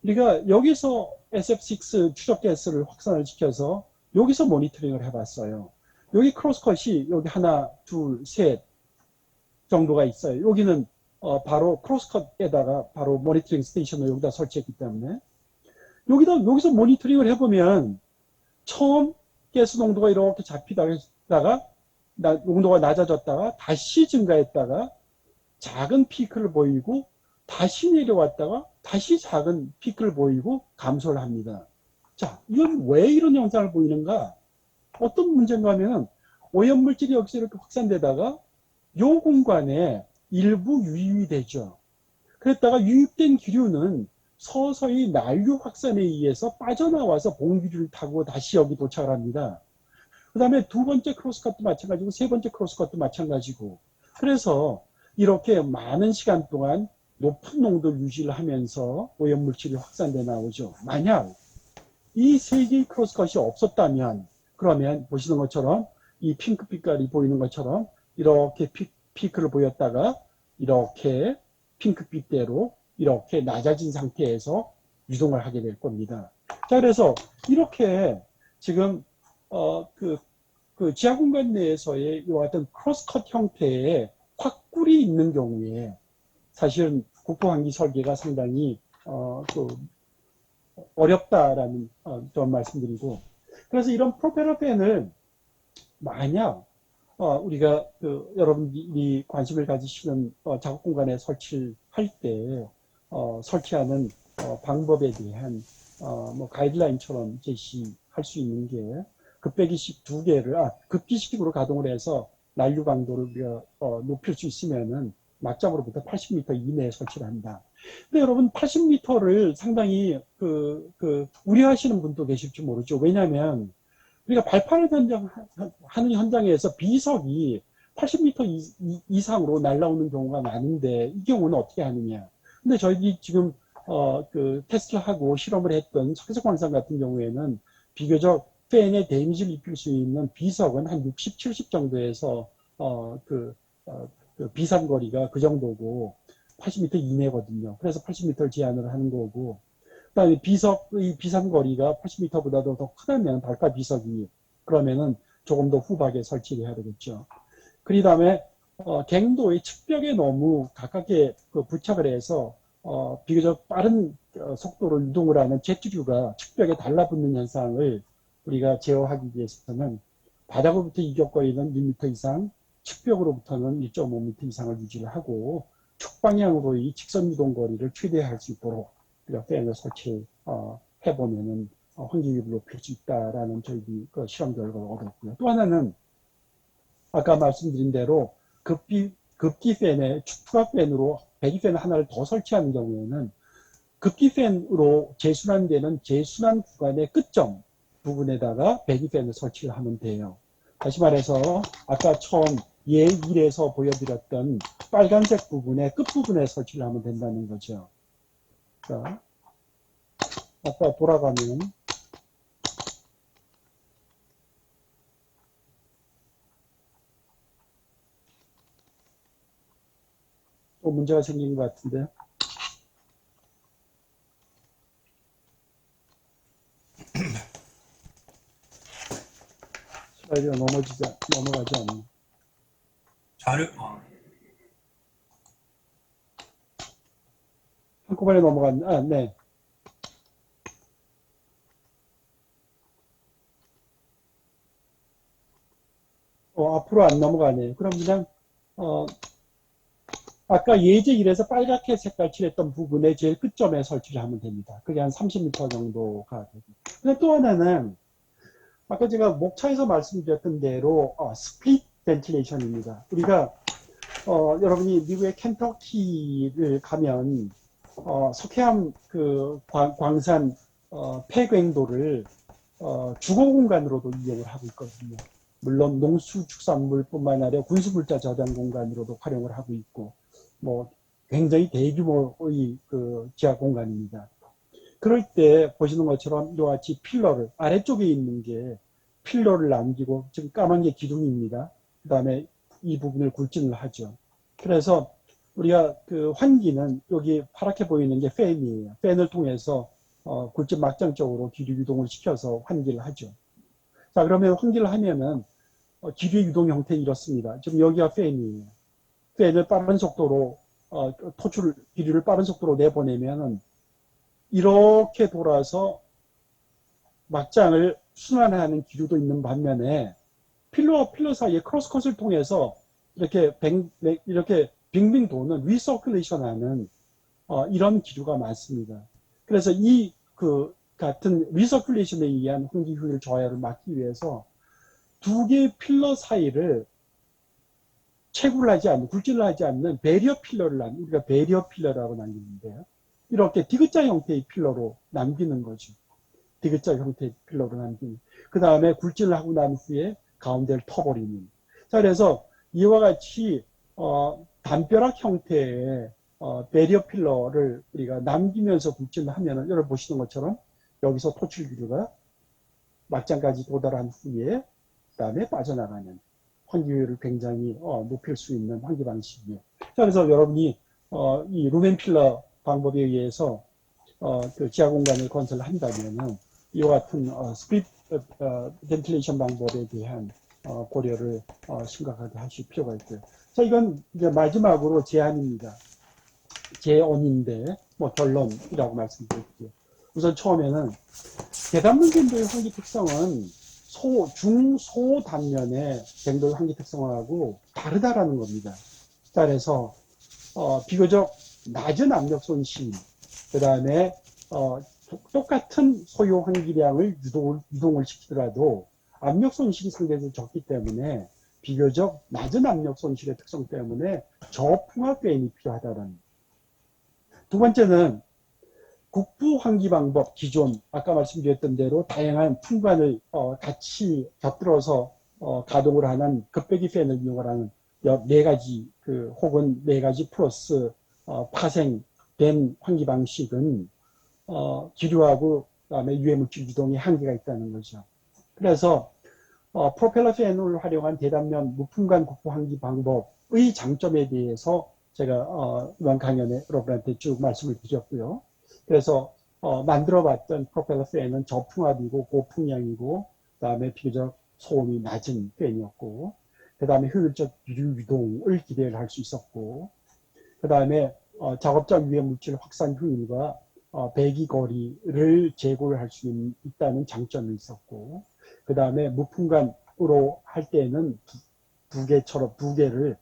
우리가 여기서 SF6 추적 가스를 확산을 시켜서 여기서 모니터링을 해봤어요. 여기 크로스컷이 여기 하나, 둘, 셋 정도가 있어요. 여기는 바로 크로스컷에다가 바로 모니터링 스테이션을 여기다 설치했기 때문에 여기서 모니터링을 해보면 처음 가스 농도가 이렇게 잡히다가 농도가 낮아졌다가 다시 증가했다가 작은 피크를 보이고 다시 내려왔다가 다시 작은 피크를 보이고 감소를 합니다. 자, 이건 왜 이런 현상을 보이는가? 어떤 문제인가 하면 오염물질이 여기서 이렇게 확산되다가 요 공간에 일부 유입이 되죠. 그랬다가 유입된 기류는 서서히 난류 확산에 의해서 빠져나와서 봉기류를 타고 다시 여기 도착을 합니다. 그 다음에 두 번째 크로스컷도 마찬가지고 세 번째 크로스컷도 마찬가지고 그래서 이렇게 많은 시간 동안 높은 농도 유지를 하면서 오염물질이 확산돼 나오죠. 만약 이 세 개의 크로스컷이 없었다면 그러면 보시는 것처럼 이 핑크 빛깔이 보이는 것처럼 이렇게 피크를 보였다가 이렇게 핑크빛대로 이렇게 낮아진 상태에서 유동을 하게 될 겁니다. 자, 그래서 이렇게 지금 지하 공간 내에서의 이와 같은 크로스컷 형태의 확꿀이 있는 경우에 사실은 국토환기 설계가 상당히 어렵다라는 점 말씀드리고 그래서 이런 프로펠러 팬을 만약 우리가 여러분이 관심을 가지시는 작업 공간에 설치를 할 때 설치하는 방법에 대한 뭐 가이드라인처럼 제시할 수 있는 게 급배기식 두 개를 급기식으로 가동을 해서 난류 강도를 우리가 높일 수 있으면은 막장으로부터 80m 이내에 설치를 한다. 근데 여러분 80m를 상당히 우려하시는 분도 계실지 모르죠. 왜냐하면 우리가 발파를 하는 현장에서 비석이 80m 이상으로 날아오는 경우가 많은데 이 경우는 어떻게 하느냐. 근데 저희들이 지금 테스트를 하고 실험을 했던 석색광산 같은 경우에는 비교적 팬에 데미지를 입힐 수 있는 비석은 한 60, 70 정도에서 비산거리가 그 정도고 80m 이내거든요. 그래서 80m를 제한을 하는 거고 그다음에 비석의 비산거리가 80m보다도 더 크다면 발파 비석이 그러면은 조금 더 후박에 설치를 해야 되겠죠. 그 다음에 갱도의 측벽에 너무 가깝게 부착을 해서 비교적 빠른 속도로 이동을 하는 제트류가 측벽에 달라붙는 현상을 우리가 제어하기 위해서는 바닥으로부터 이격거리는 1m 이상, 측벽으로부터는 1.5m 이상을 유지를 하고 축방향으로의 직선 유동 거리를 최대화할 수 있도록 우리가 팬을 설치해보면은 환기율을 높일 수 있다라는 저희 실험 결과가 얻었고요. 또 하나는 아까 말씀드린 대로 급기 팬에 추가 팬으로 배기 팬 하나를 더 설치하는 경우에는 급기 팬으로 재순환되는 재순환 구간의 끝점 부분에다가 배기팬을 설치를 하면 돼요. 다시 말해서 아까 처음 예1에서 보여드렸던 빨간색 부분의 끝부분에 설치를 하면 된다는 거죠. 자, 아까 돌아가면 또 문제가 생긴 것 같은데. 슬라이드가 넘어가지 않네. 자료, 한꺼번에 넘어갔네. 아, 네. 앞으로 안 넘어가네. 그럼 그냥, 아까 예제 1에서 빨갛게 색깔 칠했던 부분에 제일 끝점에 설치를 하면 됩니다. 그게 한 30m 정도가 되고. 근데 또 하나는, 아까 제가 목차에서 말씀드렸던 대로, 스플릿 벤틸레이션입니다. 우리가, 여러분이 미국의 켄터키를 가면, 석회암 그 광산, 폐광도를, 주거 공간으로도 이용을 하고 있거든요. 물론 농수축산물뿐만 아니라 군수물자 저장 공간으로도 활용을 하고 있고, 뭐 굉장히 대규모의 그 지하 공간입니다. 그럴 때 보시는 것처럼 이와 같이 필러를 아래쪽에 있는 게 필러를 남기고 지금 까만 게 기둥입니다. 그 다음에 이 부분을 굴진을 하죠. 그래서 우리가 그 환기는 여기 파랗게 보이는 게 팬이에요. 팬을 통해서 굴진 막장 쪽으로 기류 유동을 시켜서 환기를 하죠. 자, 그러면 환기를 하면은 기류 유동 형태 이렇습니다. 지금 여기가 팬이에요. 팬을 빠른 속도로 기류를 빠른 속도로 내보내면은 이렇게 돌아서 막장을 순환하는 기류도 있는 반면에 필러와 필러 사이에 크로스컷을 통해서 이렇게 빙빙 도는 리서큘레이션 하는 이런 기류가 많습니다. 그래서 이 같은 리서큘레이션에 의한 환기 효율 저하를 막기 위해서 두 개의 필러 사이를 채굴을 하지 않는, 굴질을 하지 않는 배리어 필러를 우리가 배리어 필러라고 남기는데요. 이렇게 디귿자 형태의 필러로 남기는 거죠. 디귿자 형태의 필러로 남기는. 그 다음에 굴질을 하고 난 후에 가운데를 터버리는. 자, 그래서 이와 같이 담벼락 형태의 배리어 필러를 우리가 남기면서 굴질을 하면은 여러분 보시는 것처럼 여기서 토출기류가 막장까지 도달한 후에 그 다음에 빠져나가는 환기율을 굉장히 높일 수 있는 환기 방식이에요. 자, 그래서 여러분이 이 루멘 필러 방법에 의해서 그 지하 공간을 건설한다면은 이와 같은 스프릿 벤틸레이션 방법에 대한 고려를 심각하게 하실 필요가 있고요. 자, 이건 이제 마지막으로 제안입니다. 제언인데 뭐 결론이라고 말씀드릴게요. 우선 처음에는 대단문 밴도의 환기 특성은 중소 단면의 밴도의 환기 특성하고 다르다라는 겁니다. 자, 그래서 비교적 낮은 압력 손실, 그 다음에 똑같은 소요 환기량을 유동을 시키더라도 압력 손실이 상대적으로 적기 때문에 비교적 낮은 압력 손실의 특성 때문에 저풍압 팬이 필요하다는. 두 번째는 국부 환기 방법 기존 아까 말씀드렸던 대로 다양한 풍관을 같이 곁들여서 가동을 하는 급배기 팬을 이용하는 네 가지 혹은 네 가지 플러스 파생된 환기 방식은 기류하고 그다음에 유해물질 유동에 한계가 있다는 거죠. 그래서 프로펠러 팬을 활용한 대단면 무풍관 국부 환기 방법의 장점에 대해서 제가 이번 강연에 여러분한테 쭉 말씀을 드렸고요. 그래서 만들어봤던 프로펠러 팬은 저풍압이고 고풍량이고 그다음에 비교적 소음이 낮은 팬이었고 그다음에 효율적 기류 유동을 기대를 할 수 있었고 그다음에 작업장 유해 물질 확산 효율과 배기 거리를 제고를 할 수 있다는 장점이 있었고 그다음에 무풍관으로 할 때는 두 개를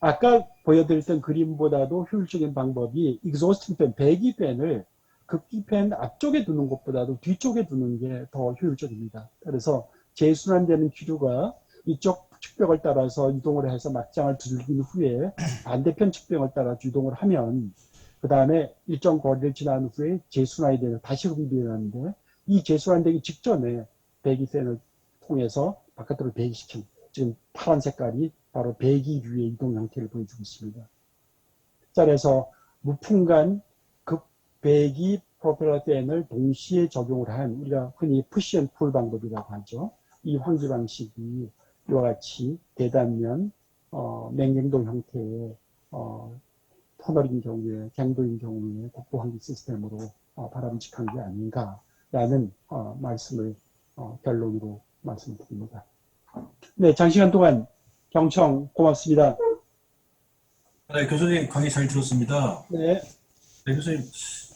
아까 보여드렸던 그림보다도 효율적인 방법이 익소스팅 팬, 배기 팬을 급기 팬 앞쪽에 두는 것보다도 뒤쪽에 두는 게 더 효율적입니다. 그래서 재순환되는 기류가 이쪽 측벽을 따라서 이동을 해서 막장을 두들긴 후에 반대편 측벽을 따라 이동을 하면 그 다음에 일정 거리를 지난 후에 재순환이 되는 다시 흡입이 되는데 이 개수환되기 직전에 배기팬을 통해서 바깥으로 배기시킨 지금 파란 색깔이 바로 배기류의 이동 형태를 보여주고 있습니다. 자, 그래서 무풍간 급배기 프로펠러 팬을 동시에 적용을 한 우리가 흔히 푸시 앤 풀 방법이라고 하죠. 이 환기 방식이 이와 같이 대단면 맹갱도 형태의 터널인 경우에 갱도인 경우에 국보 환기 시스템으로 바람직한 게 아닌가라는 말씀을 결론으로 말씀드립니다. 네, 장시간 동안 경청 고맙습니다. 네, 교수님 강의 잘 들었습니다. 네, 네, 교수님.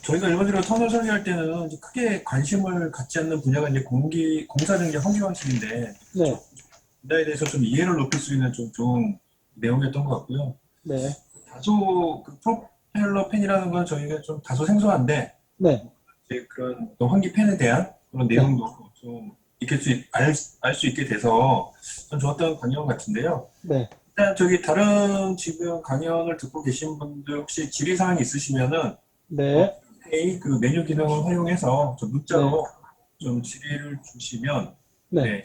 저희가 일반적으로 터널 설계할 때는 이제 크게 관심을 갖지 않는 분야가 이제 공사 중의 환기 방식인데, 네, 분야에 대해서 좀 이해를 높일 수 있는 좀 좋은 내용이었던 것 같고요. 네, 다소 그 프로펠러 팬이라는 건 저희가 좀 다소 생소한데, 네, 이제 그런 또 환기 팬에 대한 그런 내용도 좀 알 수 있게 돼서 좀 좋았던 강연 같은데요. 네, 일단 저기 다른 지금 강연을 듣고 계신 분들 혹시 질의사항이 있으시면은 네, 그 메뉴 기능을 활용해서 좀 문자로 좀 질의를 주시면 네. 네,